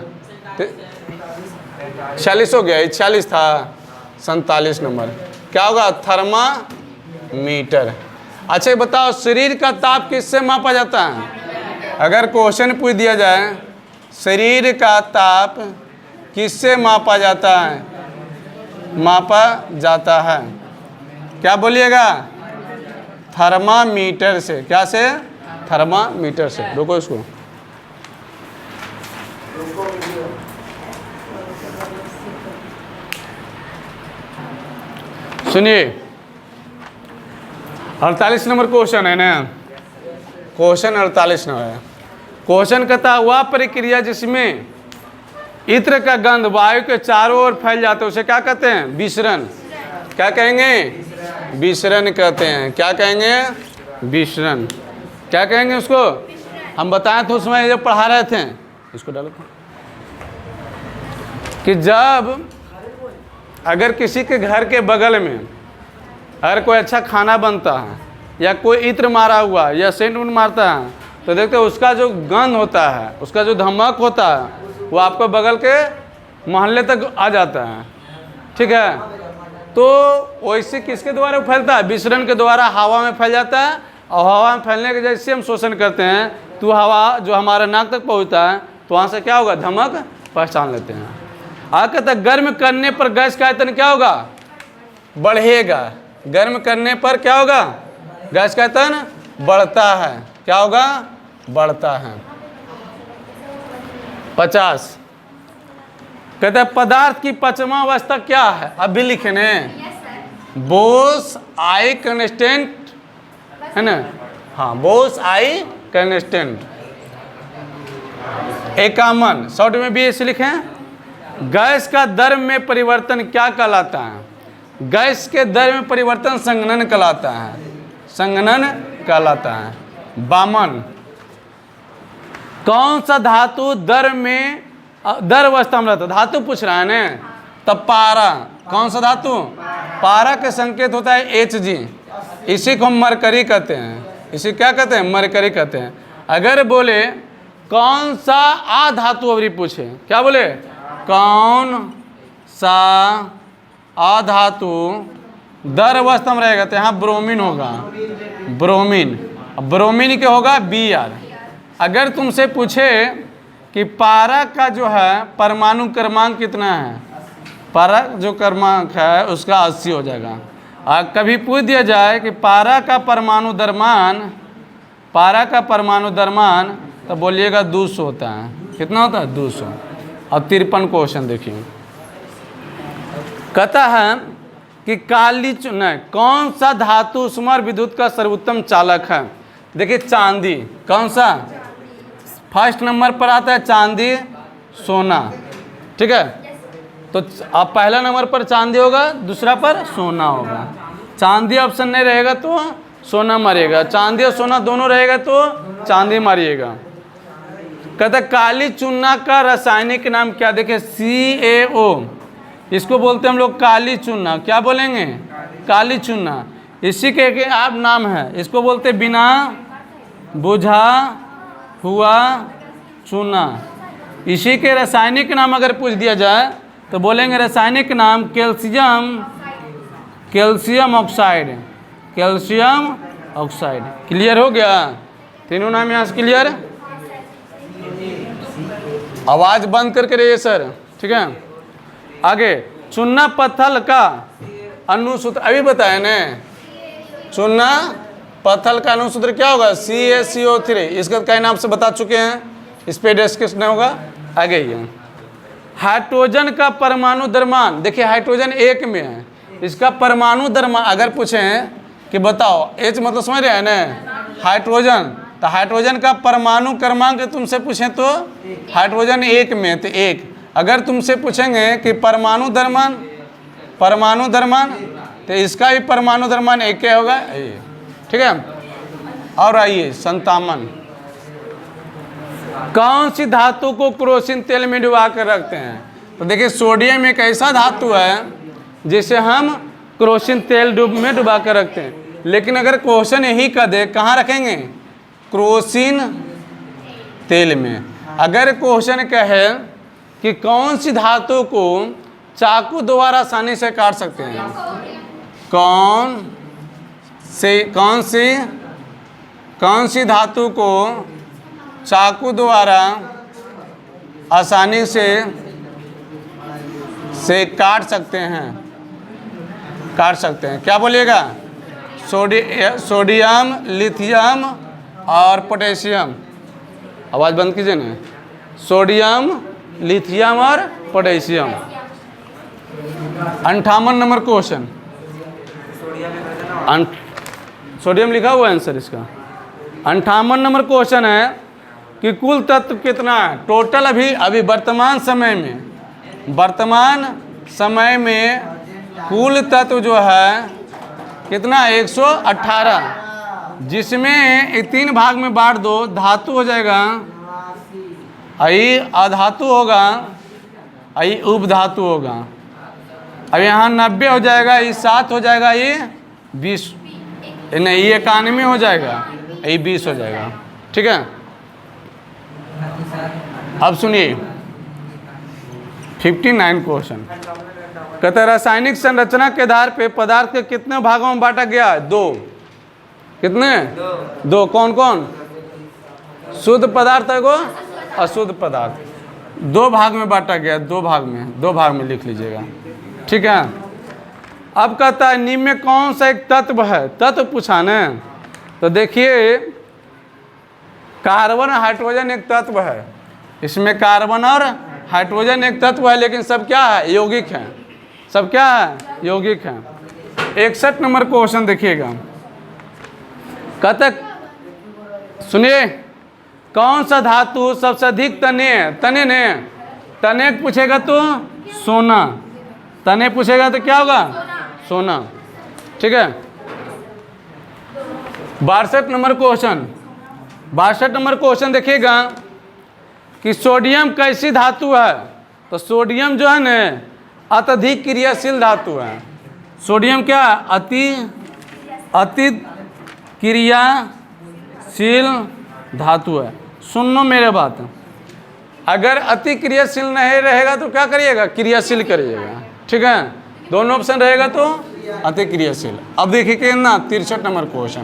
46 हो गया, 46 था, 47 नंबर क्या होगा, थर्मामीटर। अच्छा ये बताओ शरीर का ताप किससे मापा जाता है? अगर क्वेश्चन पूछ दिया जाए शरीर का ताप किससे मापा जाता है, मापा जाता है, क्या बोलिएगा, थर्मामीटर से। क्या से, थर्मामीटर से। रुको इसको, सुनिए 48 नंबर क्वेश्चन है ना, क्वेश्चन 48 नंबर है। क्वेश्चन कहता हुआ प्रक्रिया जिसमें इत्र का गंध वायु के चारों ओर फैल जाते हैं उसे क्या कहते हैं, विसरण। क्या कहेंगे, विसरण कहते हैं। क्या कहेंगे, विसरण। क्या कहेंगे उसको, हम बताएं तो उसमें जब पढ़ा रहे थे, इसको डालो कि जब अगर किसी के घर के बगल में अगर कोई अच्छा खाना बनता है या कोई इत्र मारा हुआ या सेंट मारता है तो देखते हैं उसका जो गंध होता है, उसका जो धमक होता है वो आपको बगल के मोहल्ले तक आ जाता है। ठीक है, तो वैसे किसके द्वारा फैलता है, विसरण के द्वारा हवा में फैल जाता है। और हवा में फैलने के जैसे हम शोषण करते हैं तो हवा जो हमारा नाक तक पहुँचता है तो वहाँ से क्या होगा, धमक पहचान लेते हैं। आगे तक गर्म करने पर गैस का आयतन क्या होगा, बढ़ेगा। गर्म करने पर क्या होगा, गैस का आयतन बढ़ता है। क्या होगा, बढ़ता है। 50 कहते हैं पदार्थ की पांचवा अवस्था क्या है, अभी लिखने बोस आई कांस्टेंट है ना, हाँ बोस आई कांस्टेंट। एकामन शॉर्ट में भी ऐसे लिखें, गैस का दर में परिवर्तन क्या कहलाता है, गैस के दर में परिवर्तन संघनन कहलाता है, संघनन कहलाता है। 52 कौन सा धातु दर में दर अवस्था में रहता है, धातु पूछ रहा है ना, तब पारा। कौन सा धातु, पारा के संकेत होता है Hg, इसी को हम मरकरी कहते हैं। इसी क्या कहते हैं, मरकरी कहते हैं। अगर बोले कौन सा आ धातु अवरी पूछे, क्या बोले, कौन सा अधातु दर अवस्था में रहेगा तो यहाँ ब्रोमीन होगा, ब्रोमीन। ब्रोमीन क्या होगा, Br। अगर तुमसे पूछे कि पारा का जो है परमाणु क्रमांक कितना है, पारा जो क्रमांक है उसका 80 हो जाएगा। और कभी पूछ दिया जाए कि पारा का परमाणु द्रव्यमान, पारा का परमाणु द्रव्यमान, तो बोलिएगा 200 होता है। कितना होता है, 200। अब 53 क्वेश्चन देखिए, कहता है कि काली चूना कौन सा धातु उष्मा विद्युत का सर्वोत्तम चालक है। देखिए चांदी, कौन सा, फर्स्ट नंबर पर आता है चांदी, सोना। ठीक है, तो अब पहला नंबर पर चांदी होगा, दूसरा पर सोना होगा। चांदी ऑप्शन नहीं रहेगा तो सोना मारिएगा, चांदी और सोना दोनों रहेगा तो चांदी मारिएगा। कहता काली चूना का रासायनिक नाम क्या, देखिए CaO, इसको बोलते हैं हम लोग काली चूना। क्या बोलेंगे, काली चूना। इसी के आप नाम है, इसको बोलते बिना बुझा हुआ चूना। इसी के रासायनिक नाम अगर पूछ दिया जाए तो बोलेंगे रासायनिक नाम calcium, calcium oxide, calcium oxide. Clear हो गया, तीनों नाम यहाँ से क्लियर। आवाज़ बंद करके रहिए सर, ठीक है। आगे चूना पत्थर का अनुसूत्र अभी बताया ने, चूना पत्थर का अनुसूत्र क्या होगा, CaCO3। इसका कई नाम से बता चुके हैं, इस पे डिस्कशन होगा आगे। ये हाइड्रोजन का परमाणु द्रव्यमान, देखिए हाइड्रोजन एक में है, इसका परमाणु द्रव्यमान अगर पूछें कि बताओ, H मतलब समझ रहे हैं ना, हाइड्रोजन, तो हाइड्रोजन का परमाणु क्रमांक तुमसे पूछें तो हाइड्रोजन एक में, तो एक। अगर तुमसे पूछेंगे कि परमाणु द्रव्यमान, परमाणु द्रव्यमान, तो इसका भी परमाणु द्रव्यमान एक क्या होगा, ठीक है। और आइए 57, कौन सी धातु को क्रोसिन तेल में डुबा कर रखते हैं। तो देखिए सोडियम एक ऐसा धातु है जिसे हम क्रोसिन तेल में डुबा कर रखते हैं। लेकिन अगर क्वेश्चन यही कर दे कहाँ रखेंगे, क्रोसिन तेल में। अगर क्वेश्चन कहे कि कौन सी धातु को चाकू द्वारा आसानी से काट सकते हैं, कौन सी धातु को चाकू द्वारा आसानी से काट सकते हैं, क्या बोलिएगा? सोडियम, लिथियम और पोटेशियम। आवाज़ बंद कीजिए ना। सोडियम, लिथियम और पोटेशियम। 58 number question. सोडियम लिखा हुआ है आंसर इसका। 58 नंबर क्वेश्चन है कि कुल तत्व कितना है टोटल अभी वर्तमान समय में कुल तत्व जो है कितना 118, जिसमें 3 भाग में बांट दो। धातु हो जाएगा, आई अधातु होगा, आई उपधातु होगा। अब यहाँ 90 हो जाएगा, ये 7 हो जाएगा, ये 20 नहीं, ये 91 हो जाएगा, ये 20 हो जाएगा। ठीक है, अब सुनिए 59 क्वेश्चन। कहते हैं रासायनिक संरचना के आधार पे पदार्थ के कितने भागों में बांटा गया है? 2। कितने? 2। कौन कौन? शुद्ध पदार्थ है, वो अशुद्ध पदार्थ। 2 भाग में बांटा गया, 2 भाग में लिख लीजिएगा। ठीक है, अब कहता है निम्न में कौन सा एक तत्व है? तत्व पूछा न, तो देखिए कार्बन हाइड्रोजन एक तत्व है, इसमें कार्बन और हाइड्रोजन एक तत्व है, लेकिन सब क्या है? यौगिक है। सब क्या है? यौगिक है। 61 नंबर क्वेश्चन देखिएगा। कहते सुनिए कौन सा धातु सबसे अधिक तने पूछेगा तो सोना, तने पूछेगा तो क्या होगा? सोना। ठीक है, 62 नंबर क्वेश्चन देखिएगा कि सोडियम कैसी धातु है? तो सोडियम जो है न अत्यधिक क्रियाशील धातु है। सोडियम क्या? अति क्रियाशील धातु है। सुनो मेरे बात, अगर अति क्रियाशील नहीं रहेगा तो क्या करिएगा? क्रियाशील करिएगा। ठीक है, दोनों ऑप्शन रहेगा तो अति क्रियाशील। अब देखिए कि ना 63 नंबर क्वेश्चन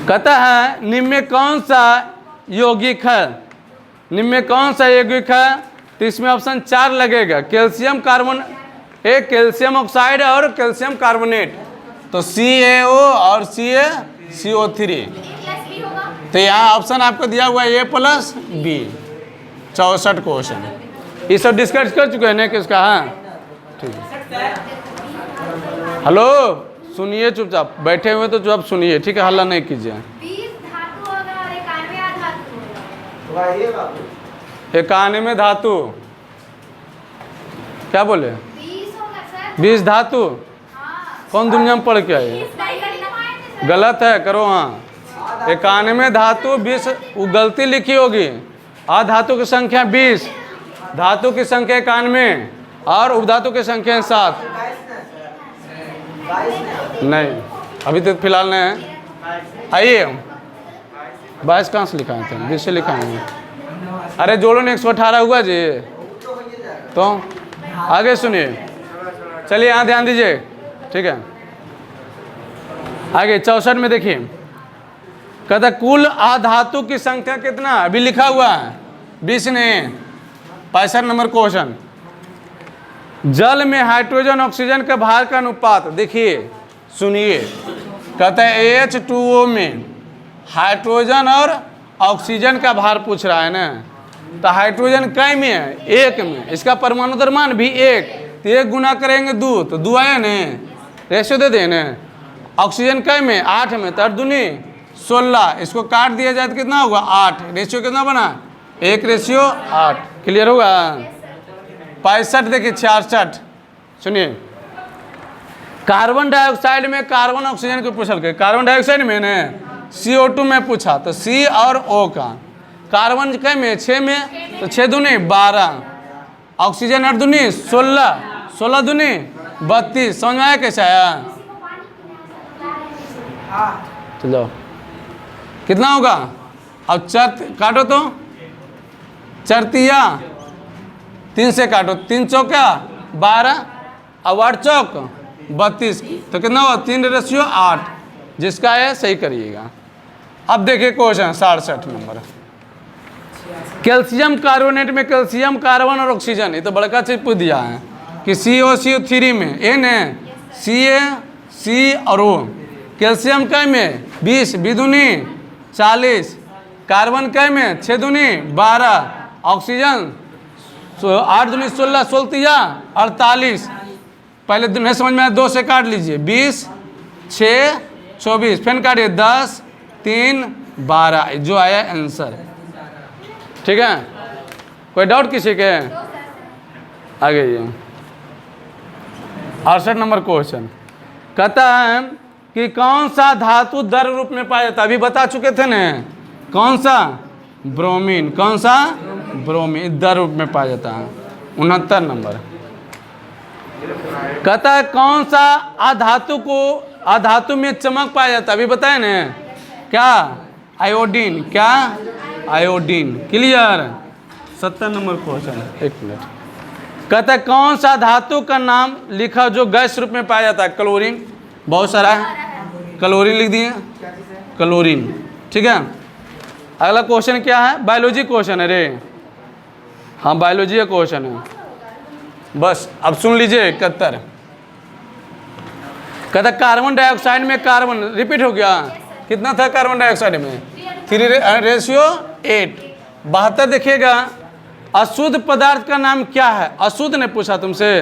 कहता है निम्न में कौन सा यौगिक है? निम्न में कौन सा यौगिक है? तो इसमें ऑप्शन 4 लगेगा, कैल्शियम कार्बन, एक कैल्शियम ऑक्साइड और कैल्शियम कार्बोनेट। तो CaO और CO3। तो यहाँ ऑप्शन आपको दिया हुआ है A+B। 64 क्वेश्चन ये सब डिस्कस कर चुके हैं ना किसका? हाँ ठीक है। हेलो सुनिए, चुपचाप बैठे हुए तो चुप सुनिए, ठीक है, हल्ला नहीं कीजिए। 91 धातु क्या बोले? 20 धातु। कौन दुनिया में पढ़ के आए? गलत है, करो। हाँ 91 धातु 20, वो गलती लिखी होगी। धातु की संख्या 20, धातु की संख्या 91 और उपधातु की संख्या 7। नहीं अभी तो फिलहाल नहीं है। आइए 22 कहाँ से लिखा है? 20 से लिखा है। अरे जोड़ो ने 118 हुआ जी। तो आगे सुनिए, चलिए यहाँ ध्यान दीजिए। ठीक है, आगे 64 में देखिए, कहता कुल अधातु की संख्या कितना? अभी लिखा हुआ है 20 ने। 65 नंबर क्वेश्चन, जल में हाइड्रोजन ऑक्सीजन के भार का अनुपात देखिए, सुनिए। कहता है H2O में हाइड्रोजन और ऑक्सीजन का भार पूछ रहा है ना, तो हाइड्रोजन कै में है? 1 में। इसका परमाणु द्रव्यमान भी 1, तो 1 गुना करेंगे 2, तो 2 आया न, रेशियो दे देना। ऑक्सीजन कै में? 8 में, तो 8 दूनी 16। इसको काट दिया जाए तो कितना होगा? 8। रेशियो कितना बना? 1:8। क्लियर होगा? 65 देखिए 66। सुनिए, कार्बन डाइऑक्साइड में कार्बन ऑक्सीजन को पूछल के, कार्बन डाइऑक्साइड में न CO2 में पूछा, तो C और O का। कार्बन कै में? 6 में, तो 6 दूनी 12। ऑक्सीजन 8 दूनी 16, 16 दूनी 32। समझ में आया कैसे आया? चलो कितना होगा? अब चार काटो तो, चरतिया 3 से काटो, 3 चौका 12, अब 8 चौक 32, तो कितना हुआ? 3:8, जिसका है सही करिएगा। अब देखिए क्वेश्चन 67 नंबर, कैल्शियम कार्बोनेट में कैल्शियम, कार्बन और ऑक्सीजन, ये तो बड़का चीज पूछ दिया है कि COCO3 में N है, C और O। कैल्शियम कै में 20, 2 दूनी 40, कार्बन कै में 6 दूनी 12, ऑक्सीजन 8 दूनी 16, 16 48। पहले नहीं समझ में आया, 2 से काट लीजिए, 20 6 24, फिर काटिए 10 3 12, जो आया आंसर। ठीक है, कोई डाउट किसी के? आगे ये 68 नंबर क्वेश्चन कहता है कि कौन सा धातु द्रव रूप में पाया जाता है? अभी बता चुके थे ना, कौन सा? ब्रोमीन। कौन सा? ब्रोमीन द्रव रूप में पाया जाता है। 69 नंबर कहता है कौन सा अधातु में चमक पाया जाता है? अभी बताए ना, क्या? आयोडीन। क्या? Iodine. Clear? 70 number question, 1 minute. कहता है कौन सा धातु का नाम लिखा जो गैस रूप में पाया जाता है? क्लोरीन। बहुत सारा है, क्लोरीन लिख दिए, क्लोरीन। ठीक है, अगला क्वेश्चन क्या है? बायोलॉजी क्वेश्चन है रे। हाँ, बायोलॉजी का क्वेश्चन है। बस अब सुन लीजिए 71। कहता कार्बन डाइऑक्साइड में कार्बन रिपीट हो गया, कितना था कार्बन डाइऑक्साइड में? 3:8। 72 देखिएगा, अशुद्ध पदार्थ का नाम क्या है? अशुद्ध ने पूछा तुमसे,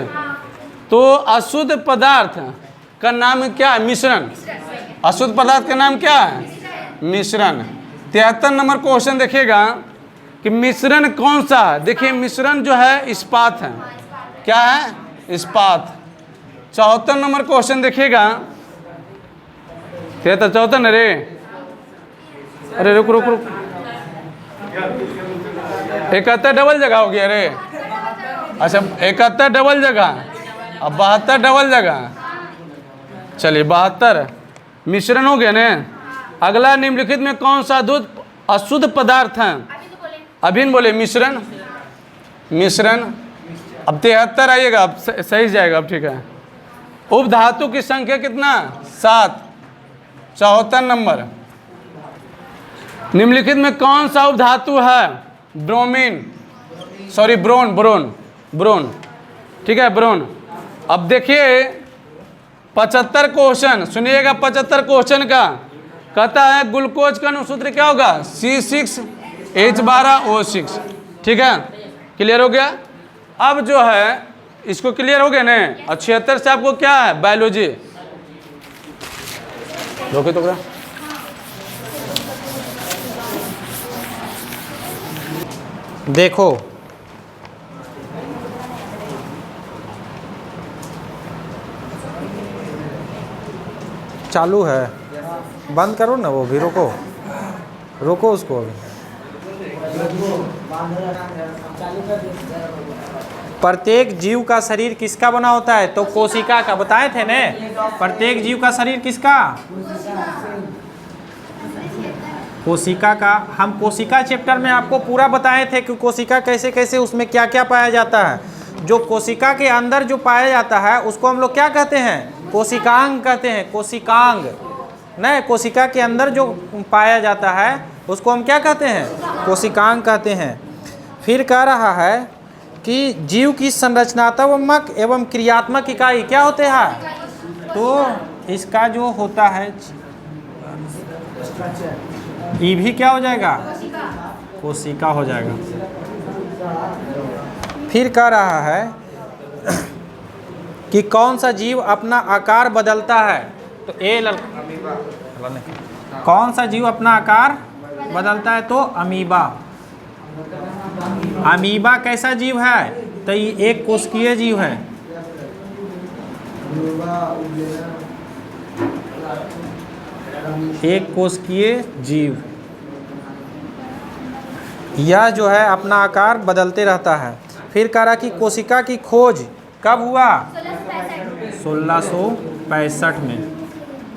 तो अशुद्ध पदार्थ का नाम क्या है? मिश्रण। अशुद्ध पदार्थ का नाम क्या है? मिश्रण। 73 नंबर क्वेश्चन देखिएगा कि मिश्रण कौन सा है? देखिए मिश्रण जो है इस्पात है। क्या है? इस्पात। 74 नंबर क्वेश्चन देखिएगा, 74 रे, अरे रुक रुक रुक, 71 डबल जगह हो गया रे। अच्छा 71 डबल जगह, अब 72 डबल जगह। चलिए 72 मिश्रण हो गया ना। अगला निम्नलिखित में कौन सा दूध अशुद्ध पदार्थ है? अभी बोले मिश्रण। मिश्रण। अब 73 आइएगा, अब सही जाएगा। अब ठीक है, उपधातु की संख्या कितना? 7। 74 नंबर, निम्नलिखित में कौन सा उपधातु है? Bromine, sorry boron, boron, boron. ठीक है, ब्रोन। अब देखिए 75 क्वेश्चन सुनिएगा, 75 क्वेश्चन का कहता है ग्लूकोज का अनुसूत्र क्या होगा? C6H12O6। ठीक है, क्लियर हो गया? अब जो है इसको क्लियर हो गया ना। और 76 से आपको क्या है? बायोलॉजी। रोके तो क्या? देखो चालू है, बंद करो ना वो भी, रोको रोको उसको अभी। प्रत्येक जीव का शरीर किसका बना होता है? तो कोशिका का। बताए थे ने, प्रत्येक जीव का शरीर किसका? कोशिका का। हम कोशिका चैप्टर में आपको पूरा बताए थे कि कोशिका कैसे कैसे, उसमें क्या क्या पाया जाता है। जो कोशिका के अंदर जो पाया जाता है उसको हम लोग क्या कहते हैं? कोशिकांग कहते हैं। कोशिकांग नहीं, कोशिका के अंदर जो पाया जाता है उसको हम क्या कहते हैं? कोशिकांग कहते हैं। फिर कह रहा है कि जीव की संरचनात्मक एवं क्रियात्मक इकाई क्या होते हैं? तो इसका जो होता है ये भी क्या हो जाएगा? कोशिका हो जाएगा। फिर कह रहा है कि कौन सा जीव अपना आकार बदलता है? तो कौन सा जीव अपना आकार बदलता है? तो अमीबा। अमीबा कैसा जीव है? तो ये एक कोशिकीय जीव है। एक कोशिकीय जीव, यह जो है अपना आकार बदलते रहता है। फिर कह रहा कि कोशिका की खोज कब हुआ? 1665 में।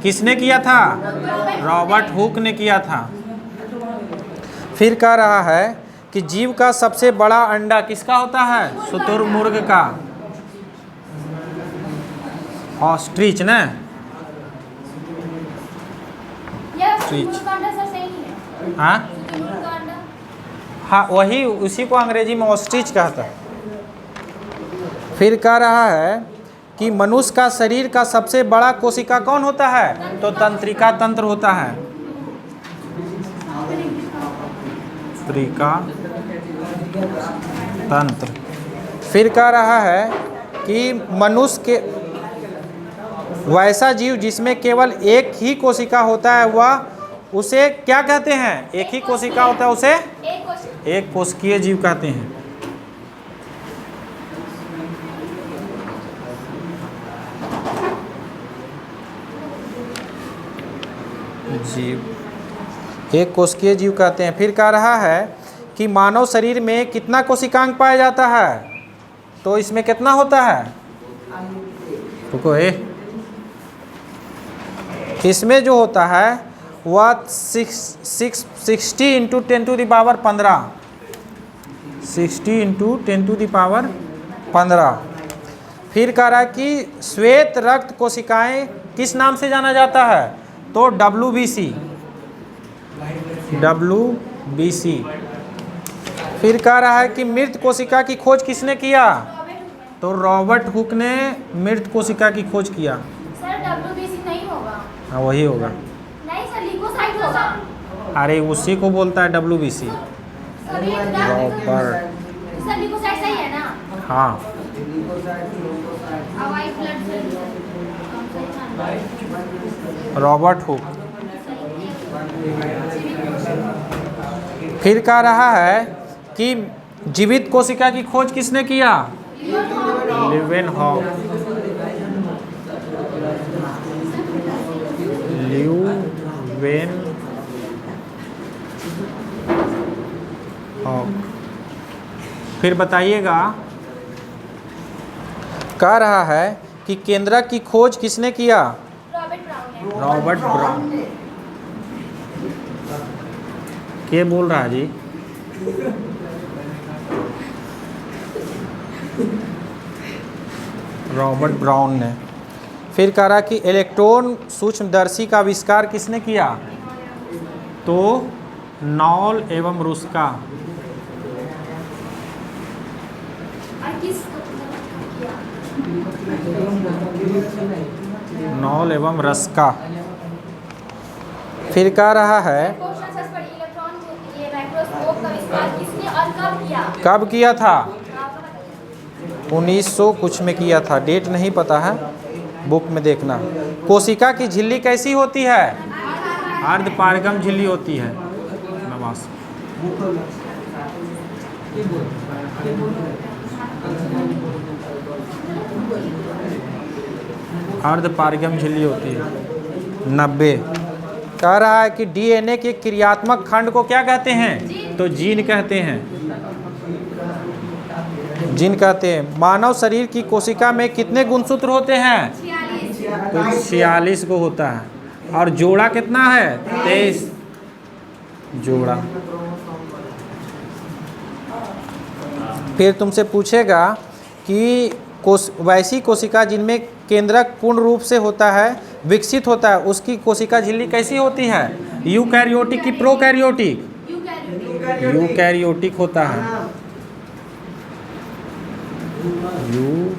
किसने किया था? रॉबर्ट हुक ने किया था। फिर कह रहा है कि जीव का सबसे बड़ा अंडा किसका होता है? शुतुरमुर्ग का, ऑस्ट्रिच ना, ऑस्ट्रिच। हाँ हाँ, वही, उसी को अंग्रेजी में ऑस्ट्रिच कहता है। फिर कह रहा है कि मनुष्य का शरीर का सबसे बड़ा कोशिका कौन होता है? तो तंत्रिका तंत्र होता है, तंत्रिका तंत्र। फिर कह रहा है कि मनुष्य के वैसा जीव जिसमें केवल एक ही कोशिका होता है वह उसे क्या कहते हैं? एक ही कोशिका होता है उसे एक कोशिकीय जीव कहते हैं। जीव एक कोशिकीय जीव कहते हैं। फिर कह रहा है कि मानव शरीर में कितना कोशिकांग पाया जाता है? तो इसमें कितना होता है? रुको, इसमें जो होता है वह 60 into 10 to the power 15, 60 into 10 to the power 15। फिर कह रहा है कि श्वेत रक्त कोशिकाएं किस नाम से जाना जाता है? तो WBC, WBC। फिर कह रहा है कि मृत कोशिका की खोज किसने किया? तो रॉबर्ट हुक ने मृत कोशिका की खोज किया। सर WBC नहीं होगा। हाँ, वही होगा। नहीं सर, ल्यूकोसाइट होगा। अरे उसी को बोलता है WBC, सर ल्यूकोसाइट सही है ना? हाँ। White blood cell Robert Hooke. फिर कह रहा है कि जीवित कोशिका की खोज किसने किया? लीवेनहॉक, फिर बताइएगा। कह रहा है कि केंद्रक की खोज किसने किया? Robert brown. क्या बोल रहा है जी? रॉबर्ट ब्राउन ने। फिर कह रहा कि इलेक्ट्रॉन सूक्ष्मदर्शी का आविष्कार किसने किया? तो नॉल एवं रुस्का, नॉल एवं रस्का। फिर कह रहा है कब किया था? 1900 कुछ में किया था, डेट नहीं पता है, बुक में देखना। कोशिका की झिल्ली कैसी होती है? अर्धपारगम झिल्ली होती है। नमस्कार। अर्धपारगम झिल्ली होती है। 90। कह रहा है कि DNA के क्रियात्मक खंड को क्या कहते हैं? तो जीन कहते हैं, जीन कहते हैं। मानव शरीर की कोशिका में कितने गुणसूत्र होते हैं? 46। तो 46 को होता है। और जोड़ा कितना है? 23 जोड़ा। फिर तुमसे पूछेगा कि वैसी कोशिका जिनमें केंद्रक पूर्ण रूप से होता है, विकसित होता है, उसकी कोशिका झिल्ली कैसी होती है? यूकैरियोटिक की प्रोकैरियोटिक? यूकैरियोटिक होता है। यूकैरियोटिक।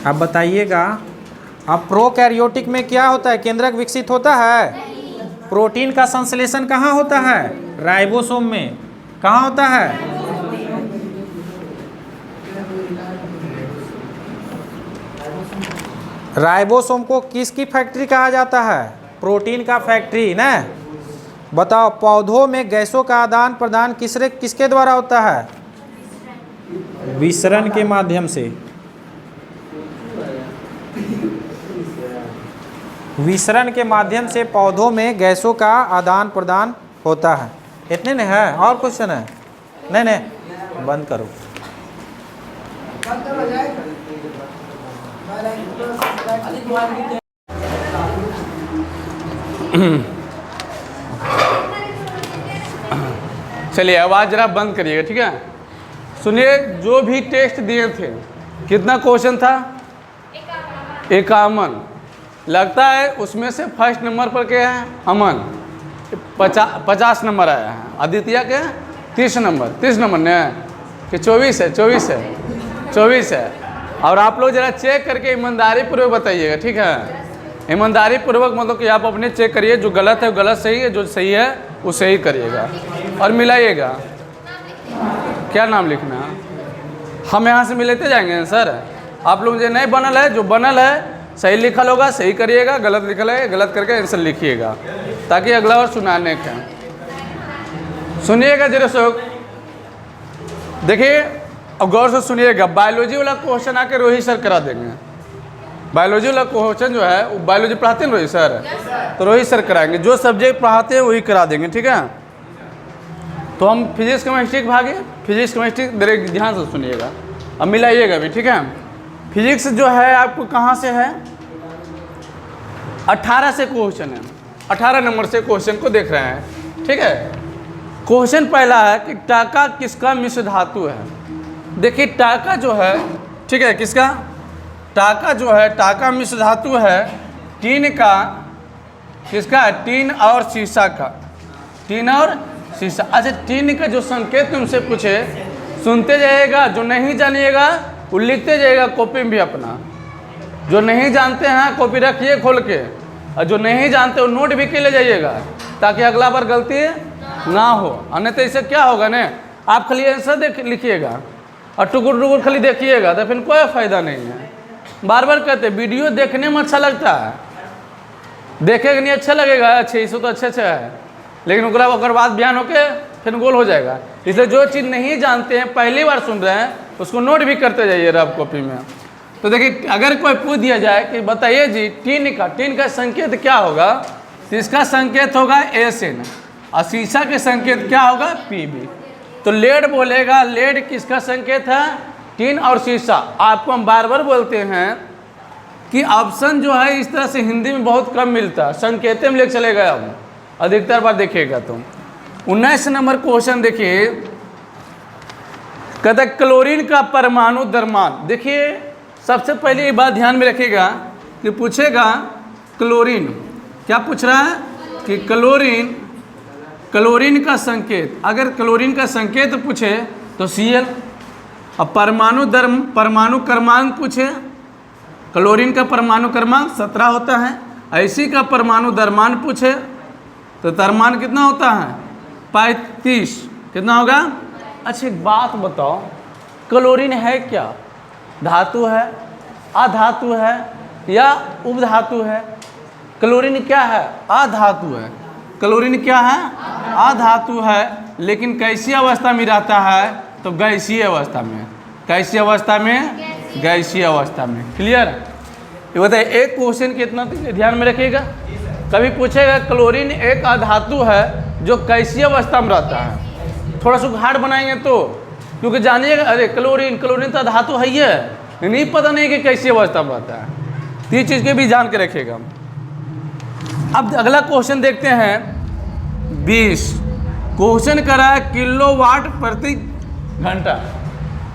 अब बताइएगा, अब प्रोकैरियोटिक में क्या होता है? केंद्रक विकसित होता है। प्रोटीन का संश्लेषण कहाँ होता है? राइबोसोम में। कहाँ होता है? राइबोसोम को किसकी फैक्ट्री कहा जाता है? प्रोटीन का फैक्ट्री ना। बताओ, पौधों में गैसों का आदान प्रदान किसके द्वारा होता है? विसरण के माध्यम से। विसरण के माध्यम से पौधों में गैसों का आदान प्रदान होता है। इतने नहीं है? और क्वेश्चन है? नहीं नहीं, बंद करो। चलिए आवाज़ जरा बंद करिएगा, ठीक है। सुनिए, जो भी टेस्ट दिए थे, कितना क्वेश्चन था? 51। लगता है उसमें से फर्स्ट नंबर पर क्या है? अमन 50 नंबर आया है। आदित्य के 30 नंबर ने कि 24 है? 24 है। और आप लोग ज़रा चेक करके ईमानदारी पूर्वक बताइएगा, ठीक है। ईमानदारी पूर्वक मतलब कि आप अपने चेक करिए, जो गलत है वो गलत, सही है जो सही है वो सही करिएगा और मिलाइएगा। क्या नाम लिखना? हम यहाँ से मिलाते जाएंगे सर। आप लोग जो नहीं बनल है, जो बनल है सही लिखल होगा सही करिएगा, गलत लिखल है गलत करके आंसर लिखिएगा, ताकि अगला बार सुनाने का। सुनिएगा जरा शोक, देखिए अब गौर से सुनिएगा। बायोलॉजी वाला क्वेश्चन आके रोहित सर करा देंगे। बायोलॉजी वाला क्वेश्चन जो है वो बायोलॉजी पढ़ाते हैं रोहित सर, तो रोहित सर कराएंगे। जो सब्जेक्ट पढ़ाते हैं वही करा देंगे, ठीक है। तो हम फिजिक्स केमिस्ट्री के भागे, फिजिक्स केमिस्ट्री ध्यान से सुनिएगा, अब मिलाइएगा भी, ठीक है। फिजिक्स जो है आपको कहाँ से है? 18 से क्वेश्चन है, 18 नंबर से क्वेश्चन को देख रहे हैं, ठीक है। क्वेश्चन पहला है कि टाका किसका मिश्र धातु है? देखिए टाका जो है, ठीक है, किसका? टाका जो है, टाका मिश्र धातु है टीन का। किसका? टीन और शीशा का। टीन और शीशा। अच्छा, टीन का जो संकेत तुमसे पूछे सुनते जाइएगा, जो नहीं जानिएगा वो लिखते जाइएगा कॉपी में भी अपना। जो नहीं जानते हैं कॉपी रखिए खोल के, और जो नहीं जानते वो नोट भी के ले जाइएगा, ताकि अगला बार गलती ना हो। अन्यथा इससे क्या होगा ना, आप खाली आंसर देख लिखिएगा और टुकुर खाली देखिएगा, तो फिर कोई फ़ायदा नहीं है। बार बार कहते वीडियो देखने में अच्छा लगता है, देखेगा नहीं अच्छा लगेगा, अच्छे इसे तो अच्छा है, लेकिन ओकर बाद बयान होके फिर गोल हो जाएगा। इसलिए जो चीज़ नहीं जानते हैं, पहली बार सुन रहे हैं, उसको नोट भी करते जाइए रफ कॉपी में। तो देखिए अगर कोई पूछ दिया जाए कि बताइए जी टीन का संकेत क्या होगा, तो इसका संकेत होगा एसएन, और शीशा के संकेत क्या होगा? पीबी। तो लेड बोलेगा, लेड किसका संकेत है? टीन और शीशा। आपको हम बार बार बोलते हैं कि ऑप्शन जो है इस तरह से हिंदी में बहुत कम मिलता है, संकेत में लेकर चले गए हम, अधिकतर बार देखिएगा। तो 19 नंबर क्वेश्चन देखिए, कहता है क्लोरीन का परमाणु द्रव्यमान। देखिए सबसे पहले ये बात ध्यान में रखिएगा कि पूछेगा क्लोरीन, क्या पूछ रहा है कि क्लोरीन का संकेत। अगर क्लोरीन का संकेत पूछे तो Cl। अब परमाणु क्रमांक पूछे, क्लोरीन का परमाणु क्रमांक 17 होता है। ऐसी का परमाणु द्रव्यमान पूछे तो द्रव्यमान कितना होता है? 35। कितना होगा? अच्छा एक बात बताओ, क्लोरीन है क्या? धातु है, अधातु है या उपधातु है? क्लोरीन क्या है? अधातु है। क्लोरीन क्या है? अधातु है, लेकिन कैसी अवस्था में रहता है? तो गैसीय अवस्था में। कैसी अवस्था में? गैसीय अवस्था में। क्लियर? ये बताइए एक क्वेश्चन कितना ध्यान में रखिएगा, कभी पूछेगा क्लोरीन एक अधातु है जो कैसी अवस्था में रहता है, थोड़ा सा हार्ड बनाएंगे तो, क्योंकि जानिएगा अरे क्लोरीन तो धातु है ही है, नहीं पता नहीं कि कैसी अवस्था में रहता है। तो ये चीज़ के भी जान के रखिएगा। अब अगला क्वेश्चन देखते हैं 20। क्वेश्चन करा है किलोवाट प्रति घंटा।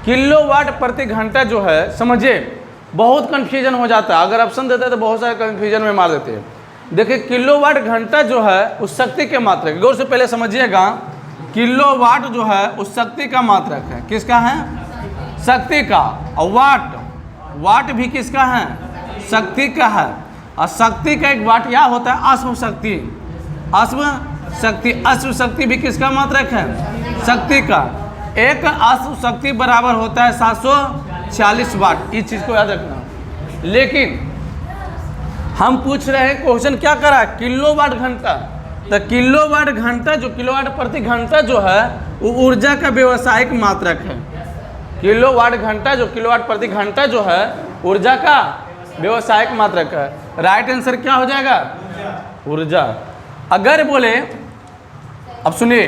किलोवाट प्रति घंटा जो है, समझिए बहुत कन्फ्यूजन हो जाता है। अगर ऑप्शन देते हैं तो बहुत सारे कन्फ्यूजन में मार देते हैं। देखिए किलोवाट घंटा जो है उस शक्ति के मात्रक, गौर से पहले समझिएगा, किलोवाट जो है उस शक्ति का मात्रक है। किसका है? शक्ति का। और वाट भी किसका है? शक्ति का है। और शक्ति का एक वाट या होता है अश्व शक्ति। अश्व शक्ति भी किसका मात्रक है? शक्ति का। एक अश्व शक्ति बराबर होता है 740 वाट। इस चीज़ को याद रखना। लेकिन हम पूछ रहे हैं क्वेश्चन क्या करा? किलोवाट घंटा। तो किलोवाट घंटा जो किलोवाट प्रति घंटा जो है वो ऊर्जा का व्यवसायिक मात्रक है। किलोवाट घंटा जो किलोवाट प्रति घंटा जो है ऊर्जा का व्यवसायिक मात्रक है। राइट आंसर क्या हो जाएगा? ऊर्जा। अगर बोले, अब सुनिए,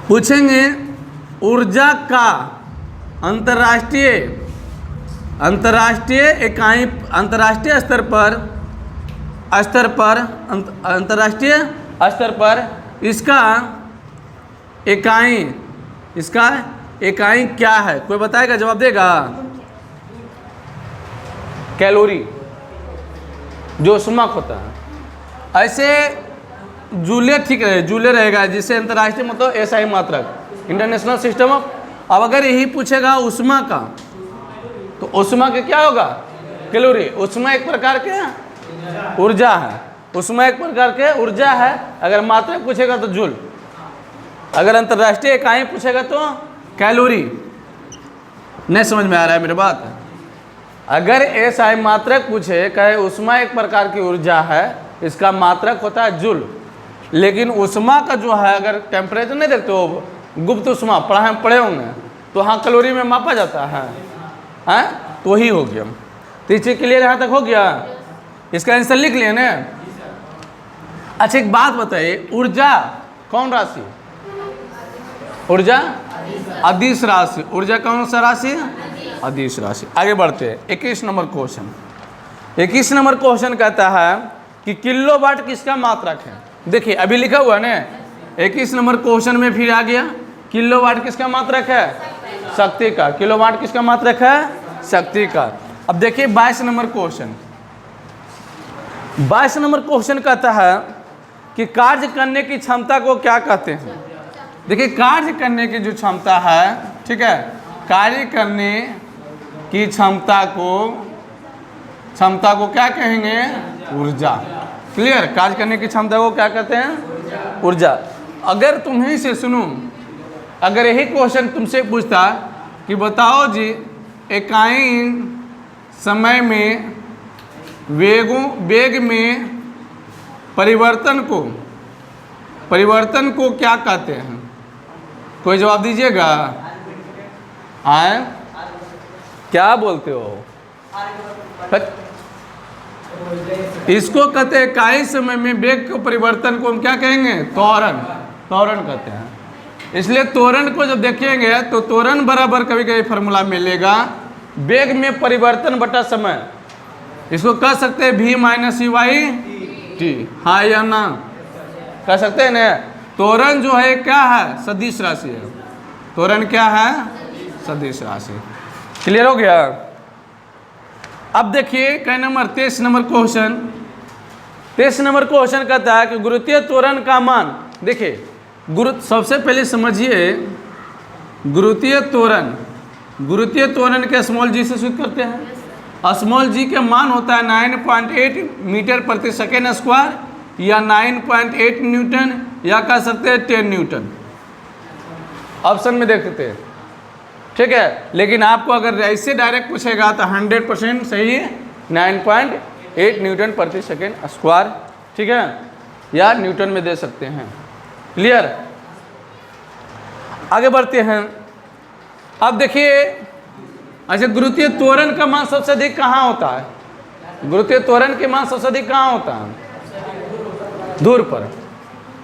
पूछेंगे ऊर्जा का अंतर्राष्ट्रीय इकाई, अंतर्राष्ट्रीय स्तर पर स्तर पर अंतर्राष्ट्रीय स्तर पर इसका इकाई क्या है? कोई बताएगा, जवाब देगा? कैलोरी, जो ऊष्माक होता है। ऐसे जूले ठीक रहे, जूले रहेगा, जिससे अंतर्राष्ट्रीय मतलब एसआई मात्रक, इंटरनेशनल सिस्टम ऑफ। अब अगर यही पूछेगा ऊष्मा का, तो ऊष्मा के क्या होगा? कैलोरी। ऊष्मा एक प्रकार के ऊर्जा है, ऊष्मा एक प्रकार के ऊर्जा है। अगर मात्रक पूछेगा तो जूल, अगर अंतर्राष्ट्रीय इकाई पूछेगा तो कैलोरी। नहीं समझ में आ रहा है मेरी बात? अगर एसआई मात्रक पूछे, कहे ऊष्मा एक प्रकार की ऊर्जा है, इसका मात्रक होता है जूल। लेकिन ऊष्मा का जो है, अगर टेम्परेचर नहीं देखते हो, गुप्त ऊष्मा पढ़े होंगे, तो हाँ कैलोरी में मापा जाता है, तो ही हो गया। तो ये चीज क्लियर यहाँ तक हो गया? इसका आंसर लिख लिए ना। अच्छा एक बात बताइए, ऊर्जा कौन राशि? ऊर्जा अदिश राशि। ऊर्जा कौन सा राशि? अदिश राशि। आगे बढ़ते हैं 21 नंबर क्वेश्चन। 21 नंबर क्वेश्चन कहता है कि किलोवाट किसका मात्रक है? देखिए अभी लिखा हुआ है ना, 21 नंबर क्वेश्चन में फिर आ गया, किलोवाट किसका मात्रक है? शक्ति का। किलोवाट किसका मात्रक है? शक्ति का। अब देखिए 22 नंबर क्वेश्चन। 22 नंबर क्वेश्चन कहता है कि कार्य करने की क्षमता को क्या कहते हैं? देखिए कार्य करने की जो क्षमता है, ठीक है, कार्य करने की क्षमता को क्या कहेंगे? ऊर्जा। क्लियर? कार्य करने की क्षमता को क्या कहते हैं? ऊर्जा। अगर तुम्हें से सुनो, अगर यही क्वेश्चन तुमसे पूछता कि बताओ जी इकाई समय में वेग में परिवर्तन को क्या कहते हैं? कोई जवाब दीजिएगा। आए क्या बोलते हो? इसको कहते हैं इकाई समय में वेग के परिवर्तन को हम क्या कहेंगे? त्वरण। त्वरण कहते हैं। इसलिए त्वरण को जब देखेंगे तो त्वरण बराबर कभी कभी फॉर्मूला मिलेगा वेग में परिवर्तन बटा समय। इसको कह सकते हैं v माइनस वाई टी। हाँ या ना? कह सकते हैं ना? त्वरण जो है क्या है? सदिश राशि है। त्वरण क्या है? सदिश राशि। क्लियर हो गया? अब देखिए कई number 23 number question. 23 number question कहता है कि गुरुत्वीय त्वरण का मान। देखिए सबसे पहले समझिए गुरुत्वीय त्वरण के स्मॉल जी से सूचित करते हैं। स्मॉल जी के मान होता है 9.8 मीटर प्रति सेकेंड स्क्वायर या 9.8 न्यूटन या कह सकते हैं 10 न्यूटन। ऑप्शन में देखते हैं, ठीक है। लेकिन आपको अगर ऐसे डायरेक्ट पूछेगा तो 100% सही 9.8 न्यूटन प्रति सेकेंड स्क्वायर, ठीक है, या न्यूटन में दे सकते हैं। क्लियर? आगे बढ़ते हैं। अब देखिए अच्छा गुरुत्वीय त्वरण का मान सबसे अधिक कहाँ होता है? गुरुत्वीय त्वरण के मान सबसे अधिक कहाँ होता है? दूर पर।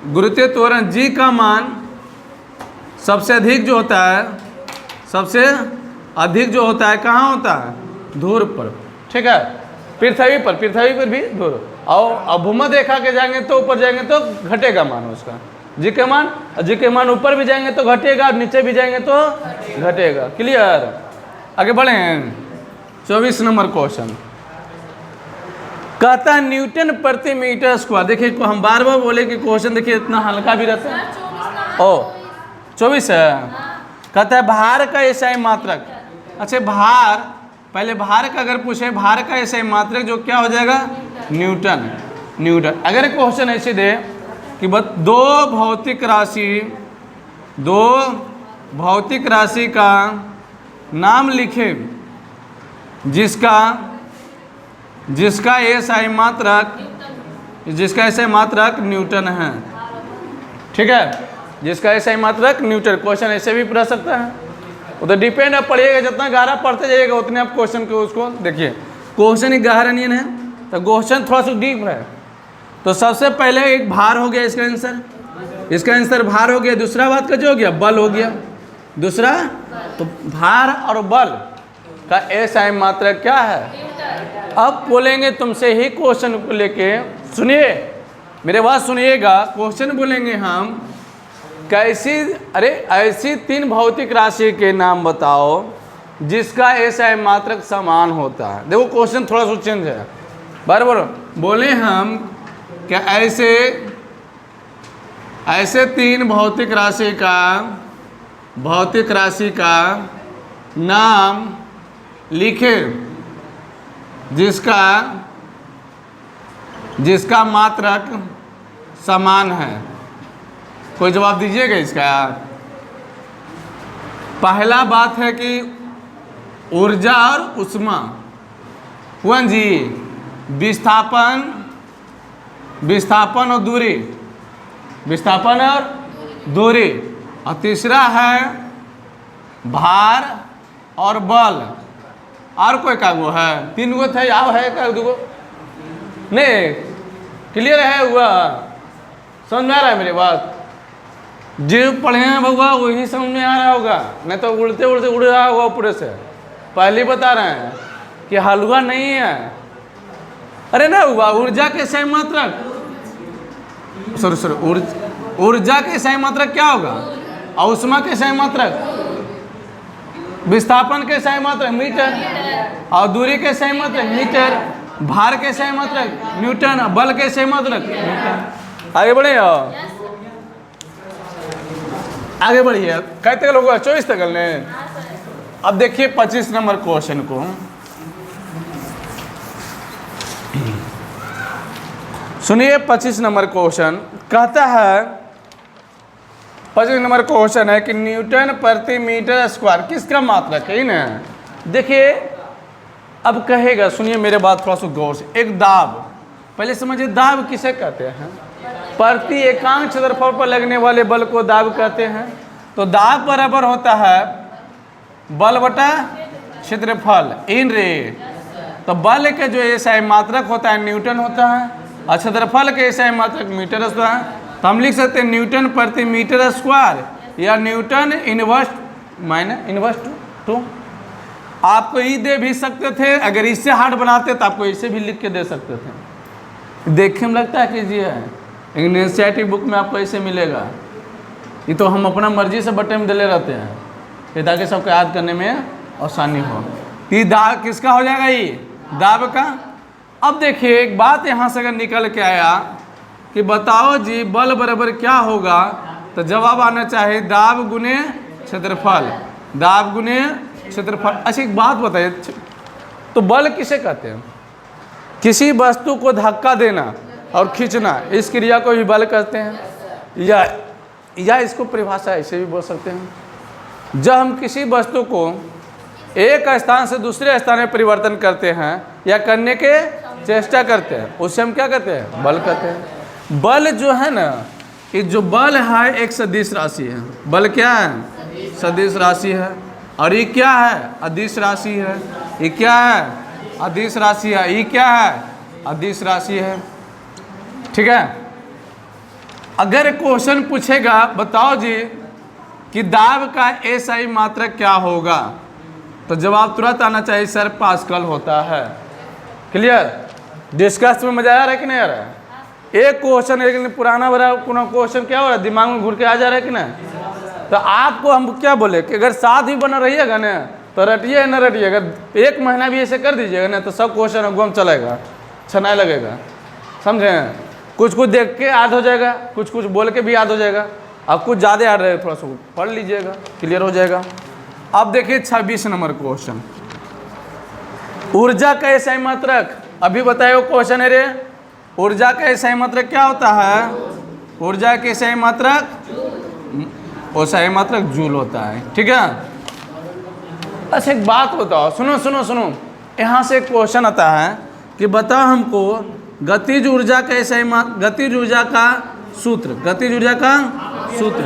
गुरुत्वीय त्वरण जी का मान सबसे अधिक जो होता है, सबसे अधिक जो होता है कहाँ होता है? दूर पर, ठीक है। पृथ्वी पर भी दूर। और भूमध्य रेखा के जाएंगे तो ऊपर जाएंगे तो घटेगा मान उसका, जी के मान ऊपर भी जाएंगे तो घटेगा, नीचे भी जाएंगे तो घटेगा। क्लियर? आगे बढ़े। 24 नंबर क्वेश्चन कहता है न्यूटन प्रति मीटर स्क्वायर। देखिए हम बार बार बोले कि क्वेश्चन देखिए इतना हल्का भी रहता है। 24 है। कहता है भार का एसआई मात्रक। अच्छा भार, पहले भार का अगर पूछे, भार का एसआई मात्रक जो क्या हो जाएगा? न्यूटन। अगर क्वेश्चन ऐसे दे कि दो भौतिक राशि का नाम लिखे जिसका एसआई मात्रक न्यूटन है, ठीक है, जिसका एसआई मात्रक न्यूटन। क्वेश्चन ऐसे भी पूछ सकता है, वो तो डिपेंड आप पढ़िएगा, जितना गहरा पढ़ते जाइएगा उतने आप क्वेश्चन को उसको देखिए। क्वेश्चन ही गहरा नहीं है तो क्वेश्चन थोड़ा सा डीप है। तो सबसे पहले एक भार हो गया इसका आंसर भार हो गया। दूसरा बात का जो हो गया बल हो गया। दूसरा तो भार और बल का एसआई मात्रक क्या है? अब बोलेंगे तुमसे ही क्वेश्चन को लेके, सुनिए मेरे बात सुनिएगा, क्वेश्चन बोलेंगे हम कैसी, अरे ऐसी 3 भौतिक राशि के नाम बताओ जिसका SI मात्रक समान होता है। देखो क्वेश्चन थोड़ा सा चेंज है, बराबर बोले हम क्या ऐसे 3 भौतिक राशि का नाम लिखे जिसका मात्रक समान है। कोई जवाब दीजिएगा इसका। पहला बात है कि ऊर्जा और उष्मा, हुआ जी, विस्थापन और दूरी, और तीसरा है भार और बल। और कोई का वो है, 3 गो थे, आओ है का 2 गो नहीं, क्लियर है हुआ, समझ में आ रहा है मेरी बात। जो पढ़े हैं बउआ वही समझ में आ रहा होगा, नहीं तो उड़ते उड़ते उड़ रहा होगा पूरे से। पहले बता रहे हैं कि हलवा नहीं है। अरे ना हुआ, ऊर्जा के SI मात्रक, सॉरी ऊर्जा के SI मात्रक क्या होगा, और उष्मा के SI मात्रक, विस्थापन के SI मात्रक मीटर, और दूरी के SI मात्रक मीटर, भार के SI मात्रक न्यूटन, और बल के SI मात्रक न्यूटन। आगे बढ़े, आगे बढ़िए, कहते लोग 24 तक ने। अब देखिए 25 नंबर क्वेश्चन को, सुनिए 25 नंबर क्वेश्चन कहता है, 25 नंबर क्वेश्चन है कि न्यूटन प्रति मीटर स्क्वायर किसका मात्रक है ना। देखिए अब कहेगा, सुनिए मेरे बात थोड़ा सा गौर से। एक दाब, पहले समझिए दाब किसे कहते हैं, प्रति एकांक क्षेत्रफल पर लगने वाले बल को दाब कहते हैं। तो दाब बराबर होता है बल बटा क्षेत्रफल इन रे। तो बल के जो SI मात्रक होता है न्यूटन होता है, और क्षेत्रफल के SI मात्रक मीटर होता है। तो हम लिख सकते हैं न्यूटन प्रति मीटर स्क्वायर, या न्यूटन इनवर्स टू। आपको ये दे भी सकते थे, अगर इससे हार्ड बनाते तो आपको इसे भी लिख के दे सकते थे। देखने में लगता है कि जी है, लेकिन एनसीईआरटी बुक में आपको ऐसे मिलेगा। ये तो हम अपना मर्जी से बटन में डले रहते हैं, ये ताकि सबको याद करने में आसानी हो। ये दाब किसका हो जाएगा, ये दाब का। अब देखिए एक बात यहाँ से अगर निकल के आया कि बताओ जी बल बराबर क्या होगा, तो जवाब आना चाहिए दाब गुने क्षेत्रफल, दाब गुने क्षेत्रफल। अच्छा एक बात बताइए, तो बल किसे कहते हैं, किसी वस्तु को धक्का देना और खींचना, इस क्रिया को भी बल कहते हैं। या इसको परिभाषा ऐसे भी बोल सकते हैं, जब हम किसी वस्तु को एक स्थान से दूसरे स्थान में परिवर्तन करते हैं या करने के चेष्टा करते हैं, उससे हम क्या कहते हैं, बल कहते हैं। बल जो है ना, ये जो बल है एक सदिश राशि है। बल क्या है, सदिश राशि है। और ये क्या है, अदिश राशि है। ये क्या है, अदिश राशि है। ये क्या है, अदिश राशि है। ठीक है। अगर क्वेश्चन पूछेगा बताओ जी कि दाब का SI मात्रक क्या होगा, तो जवाब तुरंत आना चाहिए सर पास्कल होता है। क्लियर, डिस्कस में मजा आ रहा है कि नहीं आ रहा है। एक क्वेश्चन लेकिन पुराना बड़ा क्वेश्चन क्या हो रहा है, दिमाग में घुर के आ जा रहा है कि नहीं। तो आपको हम क्या बोले कि अगर साथ ही बना रहिएगा ना तो रटिए न रटिए, अगर 1 महीना भी ऐसे कर दीजिएगा ना तो सब क्वेश्चन हमको हम चलेगा, अच्छा नहीं लगेगा। समझे, कुछ कुछ देख के याद हो जाएगा, कुछ कुछ बोल के भी याद हो जाएगा। अब कुछ ज़्यादा याद रहे थोड़ा सा पढ़ लीजिएगा, क्लियर हो जाएगा। अब देखिए 26 नंबर क्वेश्चन, ऊर्जा का SI मात्रक। अभी बताए वो क्वेश्चन है रे, ऊर्जा का SI मात्रक क्या होता है, ऊर्जा के SI मात्रक, SI मात्रक जूल होता है। ठीक है। अच्छा एक बात बताओ, सुनो सुनो सुनो, यहाँ से एक क्वेश्चन आता है कि बताओ हमको गतिज ऊर्जा का SI गतिज ऊर्जा का सूत्र, गतिज ऊर्जा का सूत्र।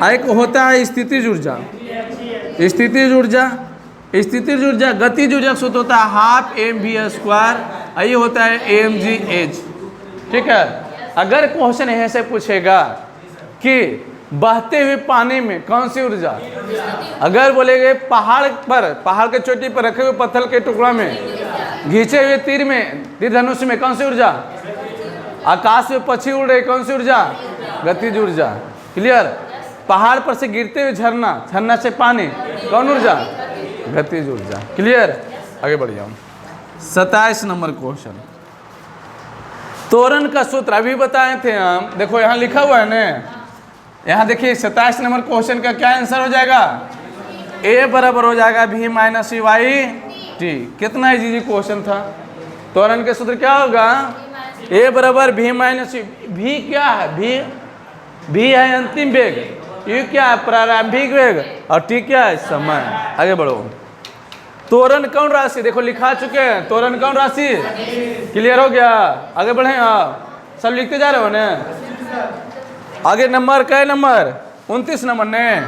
एक होता है स्थितिज ऊर्जा, स्थितिज ऊर्जा, स्थितिज ऊर्जा, गतिज ऊर्जा सूत्र होता है 12 mv², ये होता है mgh। ठीक है। अगर क्वेश्चन यहाँ से पूछेगा कि बहते हुए पानी में कौन सी ऊर्जा, अगर बोलेंगे पहाड़ पर, पहाड़ के चोटी पर रखे हुए पत्थर के टुकड़ा में घींचे हुए तीर में, तीर धनुष में कौन सी ऊर्जा? आकाश में पक्षी उड़ रहे, कौन सी ऊर्जा? गतिज ऊर्जा। क्लियर? पहाड़ पर से गिरते हुए झरना, झरना से पानी, कौन ऊर्जा? गतिज ऊर्जा। क्लियर? आगे बढ़ जाओ। 27 नंबर क्वेश्चन, त्वरण का सूत्र अभी बताए थे हम, देखो यहाँ लिखा हुआ है ना, यहाँ देखिए 27 नंबर क्वेश्चन का क्या आंसर हो जाएगा? ए बराबर हो जाएगा भी माइनस वाई टी। कितना इजी क्वेश्चन था। त्वरण के सूत्र क्या होगा? ए बराबर भी माइनस, भी क्या है? भी है अंतिम वेग, यू क्या है? प्रारंभिक वेग, और टी क्या है? समय। आगे बढ़ो। त्वरण कौन राशि, देखो लिखा चुके हैं, त्वरण कौन राशि? क्लियर हो गया? आगे बढ़े आप, सब लिखते जा रहे हो ना। आगे नंबर क्या है? नंबर 29 नंबर ने,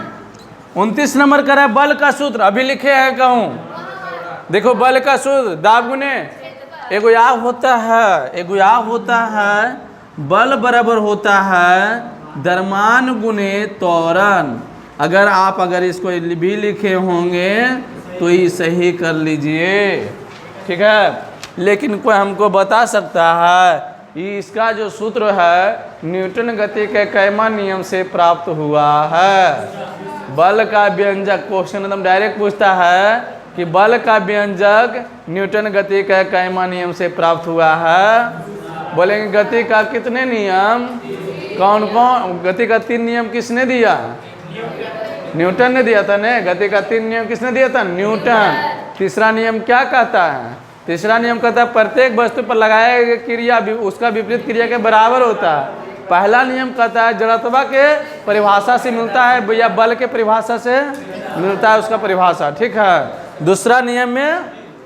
29 नंबर का है बल का सूत्र, अभी लिखे हैं कहूँ। देखो बल का सूत्र, दाब गुने एगो याग होता है, एगो याग होता है, बल बराबर होता है द्रव्यमान गुने त्वरण। अगर इसको भी लिखे होंगे तो ये सही कर लीजिए, ठीक है। लेकिन कोई हमको बता सकता है इसका जो सूत्र है न्यूटन गति के कैमा नियम से प्राप्त हुआ है। बल का व्यंजक, क्वेश्चन एकदम डायरेक्ट पूछता है कि बल का व्यंजक न्यूटन गति के कैमा नियम से प्राप्त हुआ है। बोलेंगे गति का कितने नियम, कौन कौन? गति का 3 नियम किसने दिया? न्यूटन ने दिया था ना। गति का 3 नियम किसने दिया था? न्यूटन। तीसरा नियम क्या कहता है? तीसरा नियम कहता है प्रत्येक वस्तु पर लगाया गया क्रिया भी उसका विपरीत क्रिया के बराबर होता है। पहला नियम कहता है जड़त्व के परिभाषा से मिलता है या बल के परिभाषा से मिलता है उसका परिभाषा, ठीक है। दूसरा नियम में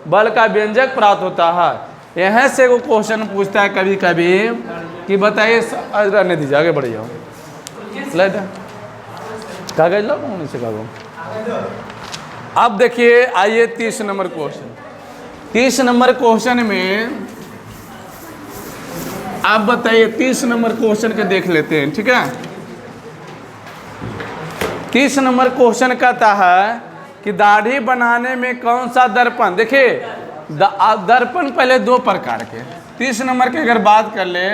बल का व्यंजक प्राप्त होता है। यहाँ से वो क्वेश्चन पूछता है कभी कभी कि बताइए, रहने दीजिए, आगे बढ़ जाओ। कागज लो, से कागज। अब देखिए, आइए 30 नंबर क्वेश्चन। 30 नंबर क्वेश्चन में आप बताइए, 30 नंबर क्वेश्चन के देख लेते हैं, ठीक है। 30 नंबर क्वेश्चन कहता है कि दाढ़ी बनाने में कौन सा दर्पण, देखिए दर्पण पहले 2 प्रकार के। 30 नंबर की अगर बात कर ले,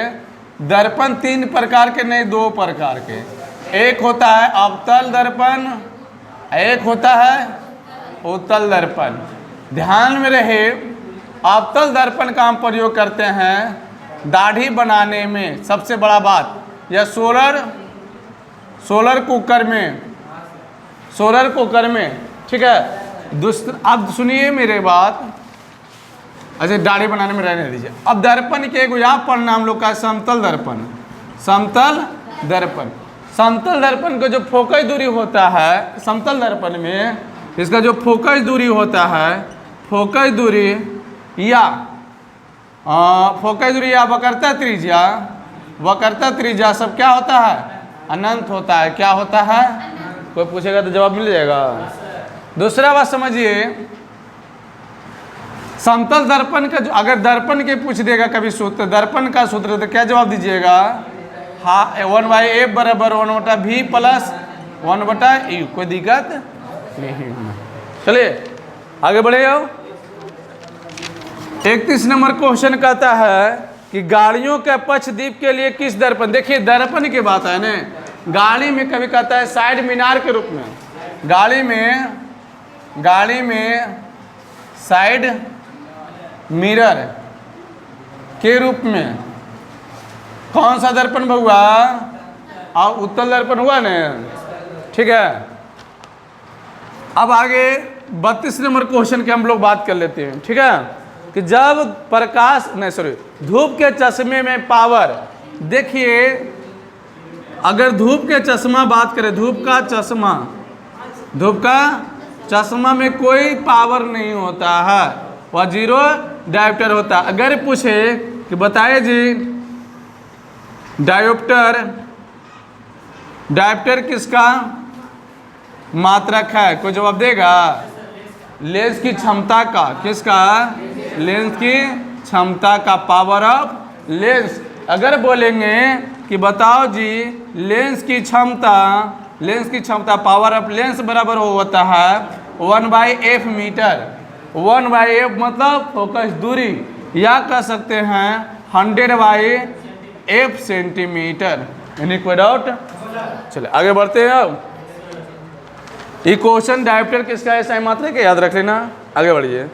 दर्पण 3 प्रकार के नहीं 2 प्रकार के। एक होता है अवतल दर्पण, एक होता है उत्तल दर्पण। ध्यान में रहे, अवतल दर्पण का हम प्रयोग करते हैं दाढ़ी बनाने में। सबसे बड़ा बात, या सोलर कुकर में, ठीक है। अब सुनिए मेरे बात, अच्छा दाढ़ी बनाने में रहने दीजिए। अब दर्पण के एक यहाँ पढ़ना हम लोग का समतल दर्पण। समतल दर्पण, समतल दर्पण का जो फोकस दूरी होता है, समतल दर्पण में इसका जो फोकस दूरी होता है, फोकस दूरी या वक्रता त्रिज्या सब क्या होता है? अनंत होता है। क्या होता है? कोई पूछेगा तो जवाब मिल जाएगा। दूसरा बात समझिए, समतल दर्पण का जो अगर दर्पण के पूछ देगा कभी सूत्र, दर्पण का सूत्र, तो क्या जवाब दीजिएगा? हाँ, 1/f बराबर 1/v प्लस 1/u। कोई दिक्कत नहीं। चलिए आगे बढ़े। 31 नंबर क्वेश्चन कहता है कि गाड़ियों के पक्षद्वीप के लिए किस दर्पण, देखिए दर्पण की बात है ना। गाड़ी में कभी कहता है साइड मीनार के रूप में, गाड़ी में साइड मिरर के रूप में कौन सा दर्पण हुआ? और उत्तल दर्पण हुआ ना, ठीक है। अब आगे 32 नंबर क्वेश्चन की हम लोग बात कर लेते हैं, ठीक है। कि जब धूप के चश्मे में पावर, देखिए अगर धूप के चश्मा बात करें, धूप का चश्मा में कोई पावर नहीं होता है, वह 0 डायोप्टर होता है। अगर पूछे कि बताइए जी डायोप्टर किसका मात्रक है? कोई जवाब देगा? लेंस की क्षमता का, किसका? लेंस की क्षमता का, पावर ऑफ लेंस। अगर बोलेंगे कि बताओ जी लेंस की क्षमता, पावर ऑफ लेंस बराबर होता है 1/f मीटर। 1/f मतलब फोकस दूरी, या कह सकते हैं 100/f सेंटीमीटर। यानी कोई डाउट? चले आगे बढ़ते हैं। अब ये क्वेश्चन डायप्टर किसका है? साइन मात्रक है, याद रख लेना। आगे बढ़िए।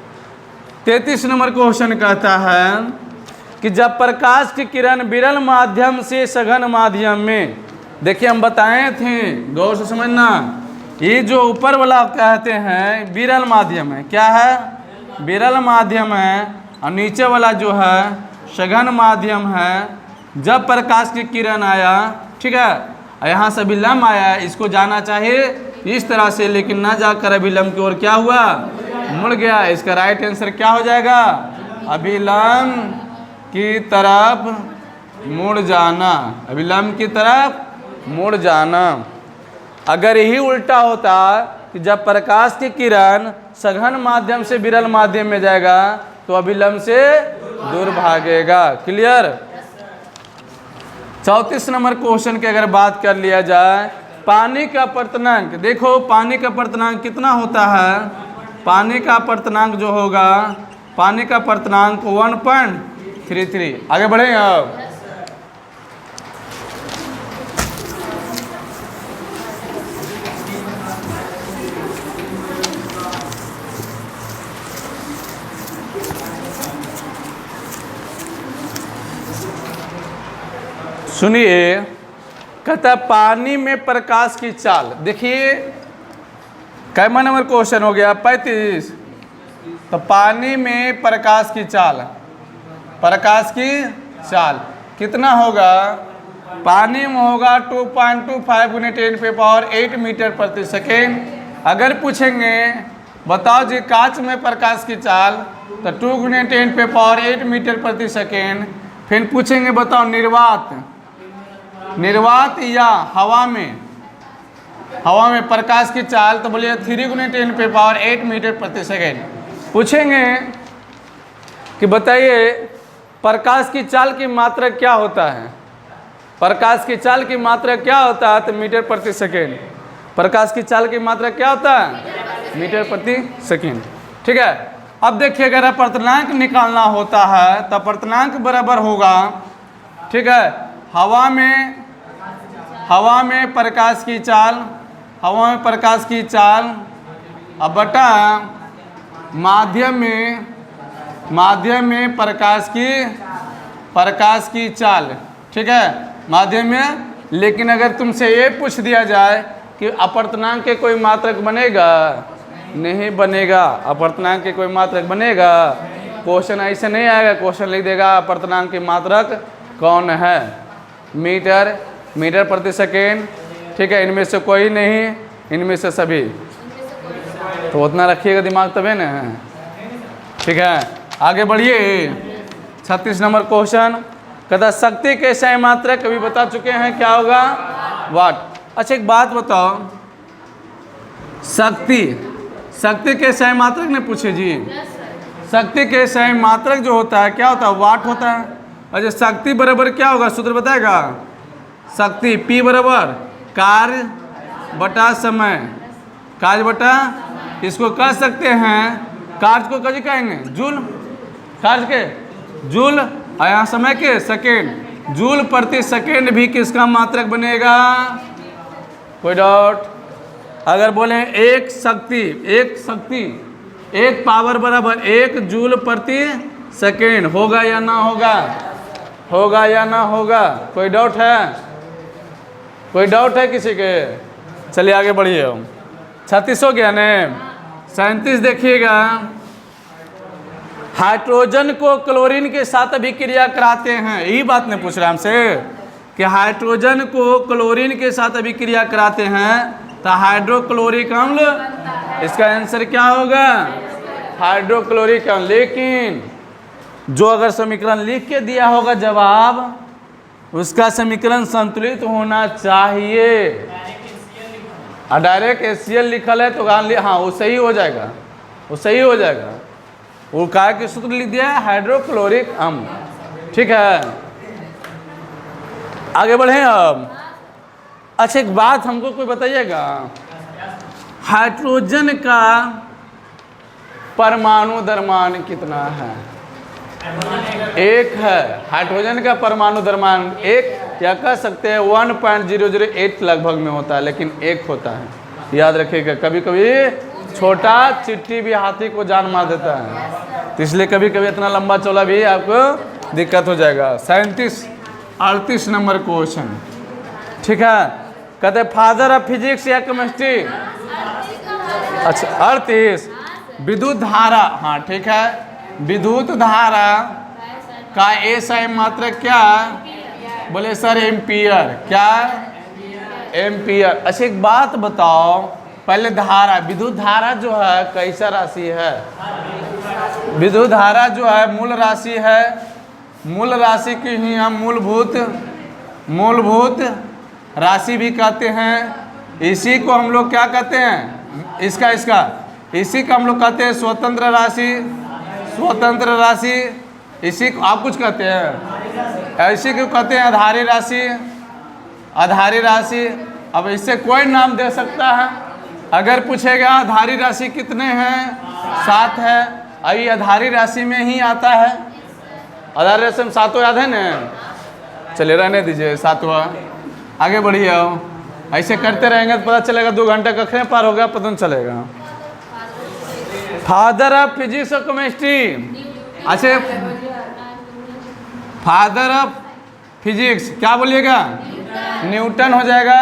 33 नंबर क्वेश्चन कहता है कि जब प्रकाश की किरण विरल माध्यम से सघन माध्यम में, देखिए हम बताए थे, गौर से समझना, ये जो ऊपर वाला कहते हैं विरल माध्यम है, क्या है? विरल माध्यम है, और नीचे वाला जो है सघन माध्यम है। जब प्रकाश की किरण आया, ठीक है, यहाँ से अभिलंब आया, इसको जाना चाहिए इस तरह से, लेकिन ना जाकर अभिलंब की ओर क्या हुआ? मुड़ गया। इसका राइट आंसर क्या हो जाएगा? अभिलंब की तरफ मुड़ जाना, अभिलंब की तरफ मुड़ जाना। अगर यही उल्टा होता कि जब प्रकाश की किरण सघन माध्यम से विरल माध्यम में जाएगा तो अभिलंब से दूर भागेगा। क्लियर? 34 नंबर क्वेश्चन की अगर बात कर लिया जाए, पानी का अपर्तनांक, देखो पानी का अपर्तनांक कितना होता है? पानी का अपर्तनांक जो होगा, पानी का अपर्तनांक 1.33। आगे बढ़े अब। सुनिए, कहता पानी में प्रकाश की चाल। देखिए कैमा नंबर क्वेश्चन हो गया? 35। तो पानी में प्रकाश की चाल, प्रकाश की चाल कितना होगा? पानी में होगा 2.25 × 10⁸ मीटर प्रति सेकेंड। अगर पूछेंगे बताओ जी कांच में प्रकाश की चाल, तो 2 × 10⁸ मीटर प्रति सेकेंड। फिर पूछेंगे बताओ निर्वात, निर्वात या हवा में, हवा में प्रकाश की चाल, तो बोलिए 3 × 10⁸ मीटर प्रति सेकेंड। पूछेंगे कि बताइए प्रकाश की चाल की मात्रा क्या होता है? प्रकाश की चाल की मात्रा क्या होता है? तो मीटर प्रति सेकेंड। प्रकाश की चाल की मात्रा क्या होता है? मीटर प्रति सेकेंड। ठीक है। अब देखिए अगर अपर्तनांक निकालना होता है तो अपर्तनांक बराबर होगा, ठीक है, हवा में प्रकाश की चाल, हवा में प्रकाश की चाल अब बटा माध्यम में प्रकाश की चाल, ठीक है, माध्यम में। लेकिन अगर तुमसे ये पूछ दिया जाए कि अपर्तनांक के कोई मात्रक बनेगा? नहीं बनेगा। अपर्तनांक के कोई मात्रक बनेगा? क्वेश्चन ऐसे नहीं आएगा। क्वेश्चन लिख देगा अपर्तनांक की मात्रक कौन है? मीटर प्रति सेकेंड, ठीक है, इनमें से कोई नहीं, इनमें से सभी। तो उतना रखिएगा दिमाग तभी ना, ठीक है। आगे बढ़िए। 36 नंबर क्वेश्चन कहता शक्ति के सही मात्रक अभी बता चुके हैं, क्या होगा? वाट। अच्छा एक बात बताओ, शक्ति के सही मात्रक ने पूछे जी। शक्ति के सही मात्रक जो होता है क्या होता है? वाट होता है। अच्छा शक्ति बराबर क्या होगा? सूत्र बताएगा? शक्ति P बराबर कार्य बटा समय, कार्य बटा, इसको कह सकते हैं, कार्य को कभी कहेंगे जूल, कार्य के जूल, और यहाँ समय के सेकेंड। जूल प्रति सेकेंड भी किसका मात्रक बनेगा? कोई डाउट? अगर बोले एक शक्ति एक पावर बराबर 1 जूल प्रति सेकेंड, होगा या ना होगा? होगा या ना होगा? कोई डाउट है? कोई डाउट है किसी के? चलिए आगे बढ़िए। 36 हो गया ने। 37 देखिएगा, हाइड्रोजन को क्लोरीन के साथ अभिक्रिया कराते हैं। यही बात नहीं पूछ रहा हमसे कि हाइड्रोजन को क्लोरीन के साथ अभिक्रिया कराते हैं तो हाइड्रोक्लोरिक अम्ल, इसका आंसर क्या होगा? हाइड्रोक्लोरिक अम्ल। लेकिन जो अगर समीकरण लिख के दिया होगा जवाब, उसका समीकरण संतुलित होना चाहिए। और डायरेक्ट HCl लिखल है तो हाँ वो सही हो जाएगा, वो सही हो जाएगा। वो काय के सूत्र लिख दिया है हाइड्रोक्लोरिक अम्ल, ठीक है। आगे बढ़े अब। अच्छा एक बात हमको कोई बताइएगा, हाइड्रोजन का परमाणु द्रव्यमान कितना है? एक है। हाइड्रोजन का परमाणु द्रव्यमान एक, या कह सकते हैं 1.008 लगभग में होता है, लेकिन एक होता है, याद रखिएगा। कभी कभी छोटा चिट्ठी भी हाथी को जान मार देता है, तो इसलिए कभी कभी इतना लंबा चौड़ा भी आपको दिक्कत हो जाएगा। 38 नंबर क्वेश्चन, ठीक है। कहते फादर ऑफ फिजिक्स या केमिस्ट्री? अच्छा 38। विद्युत धारा, हाँ ठीक है। विद्युत धारा का एसआई मात्रक क्या? बोले सर एम्पियर। क्या? एम्पियर। अच्छा एक बात बताओ, पहले धारा, विद्युत धारा जो है कैसा राशि है? विद्युत धारा जो है मूल राशि है। मूल राशि की ही हम मूलभूत राशि भी कहते हैं। इसी को हम लोग क्या कहते हैं? इसका इसी को हम लोग कहते हैं स्वतंत्र राशि। इसी को आप कुछ कहते हैं, इसी को कहते हैं आधारी राशि। अब इससे कोई नाम दे सकता है। अगर पूछेगा आधारी राशि कितने हैं? 7 है। अभी आधारी राशि में ही आता है। आधारी राशि में 7 याद है ना? चलिए रहने दीजिए 7वां, आगे बढ़िए। ऐसे करते रहेंगे तो पता चलेगा 2 घंटा कखरे पार हो गया पता नहीं चलेगा। फादर ऑफ फिजिक्स और केमिस्ट्री, अच्छा फादर ऑफ फिजिक्स क्या बोलिएगा? न्यूटन हो जाएगा।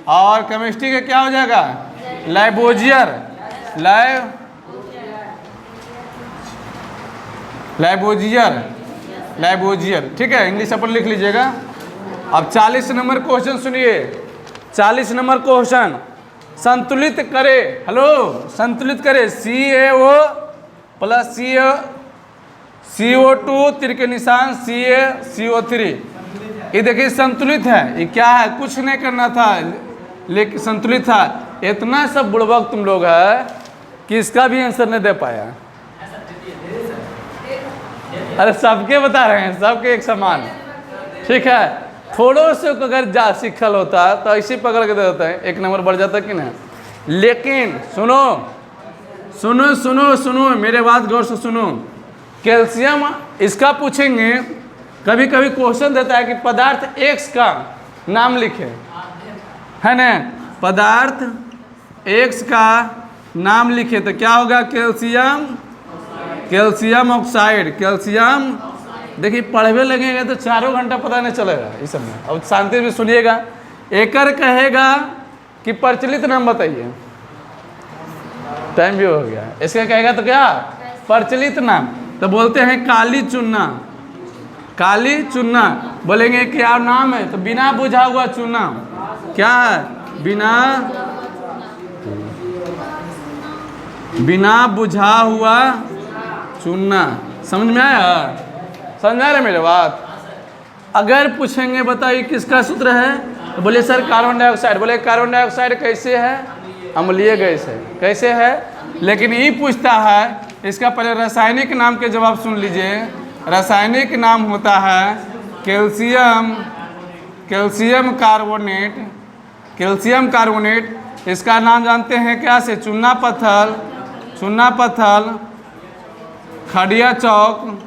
और केमिस्ट्री का क्या हो जाएगा? लैबोजियर, ठीक है। इंग्लिश अपन लिख लीजिएगा। अब 40 नंबर क्वेश्चन सुनिए। 40 नंबर क्वेश्चन, संतुलित करे, संतुलित करे CaO प्लस CO2 तिर के निशान CO3। ये देखिए संतुलित है। ये क्या है? कुछ नहीं करना था, लेकिन संतुलित था। इतना सब बुड़बक तुम लोग है कि इसका भी आंसर नहीं दे पाया। अरे सबके बता रहे हैं, सबके एक समान, ठीक है। थोड़ो से अगर जा सीखल होता तो ऐसे पकड़ के दे देते हैं, 1 नंबर बढ़ जाता कि ना। लेकिन सुनो मेरे बात गौर से सुनो। कैल्शियम इसका पूछेंगे, कभी कभी क्वेश्चन देता है कि पदार्थ X का नाम लिखे, है ना? पदार्थ X का नाम लिखे तो क्या होगा? Calcium oxide. कैल्शियम देखिए पढ़वे लगेगा तो 4 घंटा पता नहीं चलेगा इस सब में। अब शांति से सुनिएगा। एकर कहेगा कि प्रचलित नाम बताइए, टाइम भी हो गया। इसका कहेगा तो क्या? प्रचलित नाम। तो बोलते हैं काली चूना। बोलेंगे क्या नाम है? तो बिना बुझा हुआ चूना। क्या है? बिना बुझा हुआ चूना। समझ में आया? समझ में आ रहा है मेरे बात? अगर पूछेंगे बताइए किसका सूत्र है, तो बोले सर कार्बन डाइऑक्साइड। बोले कार्बन डाइऑक्साइड कैसे है? अम्लीय गैस है। कैसे है? लेकिन ये पूछता है, इसका पहले रासायनिक नाम के जवाब सुन लीजिए। रासायनिक नाम होता है कैल्शियम कार्बोनेट। इसका नाम जानते हैं क्या से? चूना पत्थल, खड़िया चौक,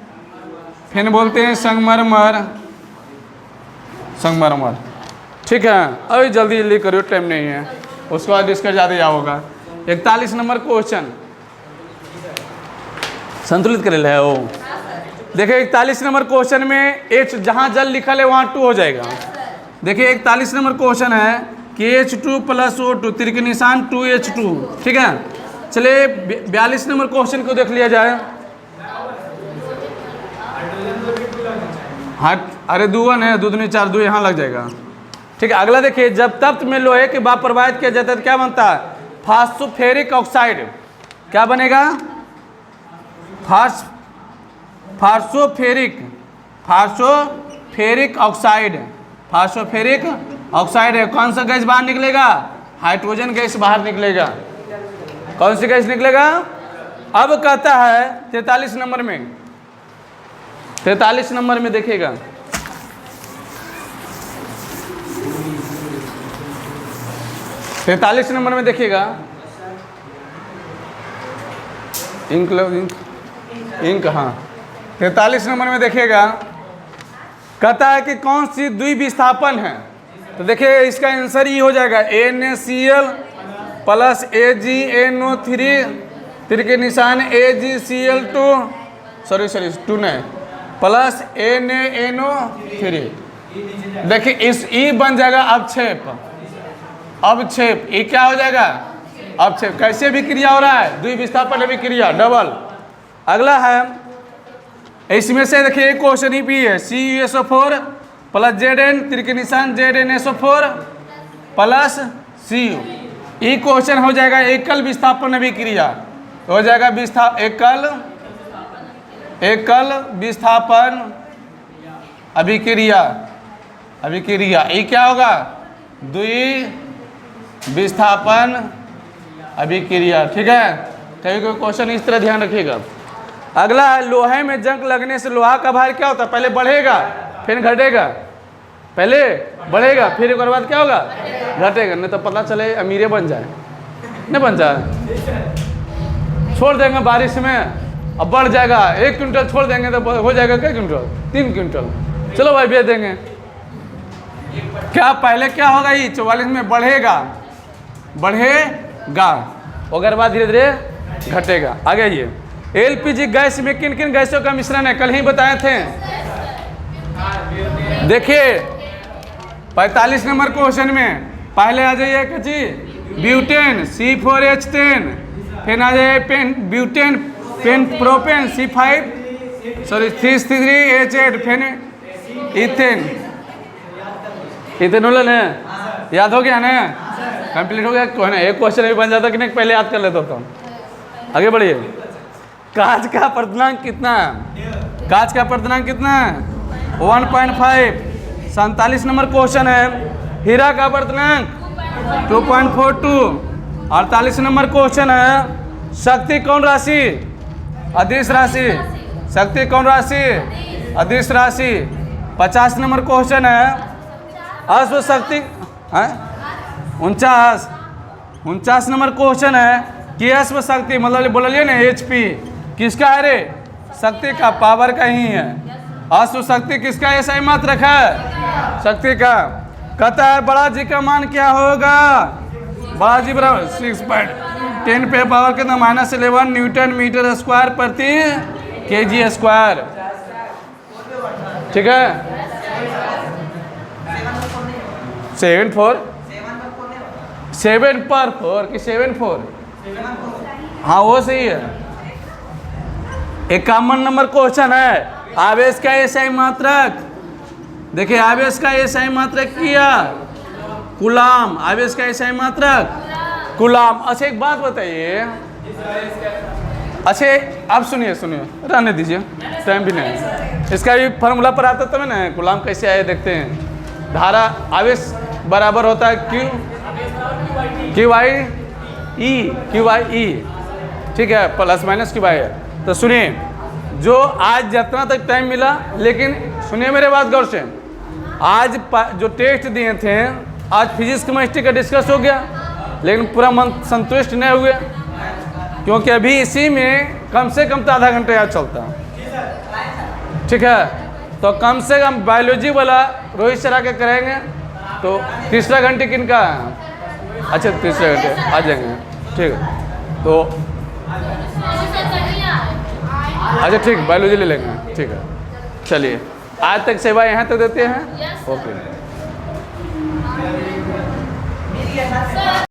फिर बोलते हैं संगमरमर। ठीक है। अभी जल्दी करियो, टाइम नहीं है, उसके बाद डिस्कस ज़्यादा या होगा। 41 नंबर क्वेश्चन संतुलित करे है वो। देखिए 41 नंबर क्वेश्चन में H जहाँ जल लिखल है वहाँ 2 हो जाएगा। देखिए 41 नंबर क्वेश्चन है कि H2 प्लस O2 तिर के निशान 2H2। ठीक है। चलिए 42 नंबर क्वेश्चन को देख लिया जाए। हाँ अरे 2 है, 2 दूनी 4, 2 यहाँ लग जाएगा। ठीक है। अगला देखिए, जब तप्त में लोहे के भाप प्रवाहित किया जाता है तो क्या बनता है? फास्फोफेरिक ऑक्साइड। क्या बनेगा? फास्फोफेरिक ऑक्साइड है। कौन सा गैस बाहर निकलेगा? हाइड्रोजन गैस बाहर निकलेगा। कौन सी गैस निकलेगा? अब कहता है 43 नंबर में देखिएगा, इंक लो, इंक इंक, हाँ 43 नंबर में देखिएगा, कहता है कि कौन सी द्विविस्थापन है। तो देखिए इसका आंसर ये हो जाएगा NaCl प्लस AgNO3, तिर के निशान AgCl2, सॉरी 2 नहीं, प्लस NaNO3। देखिए इस ई बन जाएगा अवक्षेप, अवक्षेप ये क्या हो जाएगा, अवक्षेप। कैसे भी क्रिया हो रहा है, द्विविस्थापन अभिक्रिया डबल। अगला है, इसमें से देखिए एक क्वेश्चन ही भी है, CuSO4 प्लस Zn, तिर के निशान ZnSO4 प्लस Cu। ये क्वेश्चन हो जाएगा एकल विस्थापन अभिक्रिया, हो जाएगा एकल विस्थापन अभिक्रिया, अभिक्रिया ये क्या होगा, द्विविस्थापन अभिक्रिया। ठीक है, कभी कोई क्वेश्चन इस तरह ध्यान रखिएगा। अगला है, लोहे में जंग लगने से लोहा का भार क्या होता है, पहले बढ़ेगा फिर घटेगा, पहले बढ़ेगा फिर एक बाद क्या होगा, घटेगा। नहीं तो पता चले अमीरे बन जाए, नहीं बन जाए, छोड़ देंगे बारिश में अब बढ़ जाएगा, 1 क्विंटल छोड़ देंगे तो हो जाएगा क्या क्विंटल, 3 क्विंटल, चलो भाई बेच देंगे। क्या पहले क्या होगा, ये 44 में बढ़ेगा, बढ़ेगा, अगर बाद धीरे धीरे घटेगा। आगे ये LPG गैस में किन किन गैसों का मिश्रण है, कल ही बताए थे। देखिए 45 नंबर क्वेश्चन में पहले आ जाइए कची ब्यूटेन C4H10, फिर आ जाइए ब्यूटेन प्रोपेन C3H8, फिर इथेन, इथेनॉल है, याद हो गया ना, कंप्लीट हो गया। कोई ना, एक क्वेश्चन भी बन जाता कि नहीं, पहले याद कर लेता हूँ। आगे बढ़िए, कांच का अपर्धनांक कितना है, कांच का अपर्धनांक कितना है, 1.5। 47 नंबर क्वेश्चन है, हीरा का अपर्धनांक 2.42। 48 नंबर क्वेश्चन है, शक्ति कौन राशि, अदिश राशि, शक्ति कौन राशि, अदिश राशि। 50 नंबर क्वेश्चन है, अश्व शक्ति 49 नंबर क्वेश्चन है कि अश्व शक्ति मतलब बोलिए ना HP किसका है रे, शक्ति का, पावर का ही है। अश्व शक्ति किसका SI मात्रक है, शक्ति का। कहता है बड़ा जी का मान क्या होगा, बड़ा जी बराबर 6.10 पे पावर के -11 न्यूटन मीटर स्क्वायर प्रति kg स्क्वायर। ठीक है, 7/4 कि 7/4, हाँ वो सही है। 51 नंबर क्वेश्चन है, आवेश का SI मात्रक। देखिए आवेश का SI मात्रक किया कूलाम, आवेश का SI मात्रक कूलाम। अच्छा एक बात बताइए, अच्छा आप सुनिए रहने दीजिए, टाइम भी नहीं है। इसका भी फार्मूला पर आता तब ना, कूलाम कैसे आए देखते हैं। धारा आवेश बराबर होता है QI E, ठीक है, प्लस माइनस QI है। तो सुनिए, जो आज जितना तक टाइम मिला, लेकिन सुनिए मेरे बात गौर से, आज जो टेस्ट दिए थे, आज फिजिक्स केमिस्ट्री का डिस्कस हो गया, लेकिन पूरा मन संतुष्ट नहीं हुए, क्योंकि अभी इसी में कम से कम तो आधा घंटा याद चलता है। ठीक है, तो कम से कम बायोलॉजी वाला रोहित सर आके करेंगे, तो तीसरा घंटे किनका है, अच्छा तीसरे घंटे आ जाएंगे। ठीक है, तो अच्छा ठीक, बायोलॉजी ले लेंगे। ठीक है, चलिए आज तक सेवा यहाँ तक देते हैं। ओके।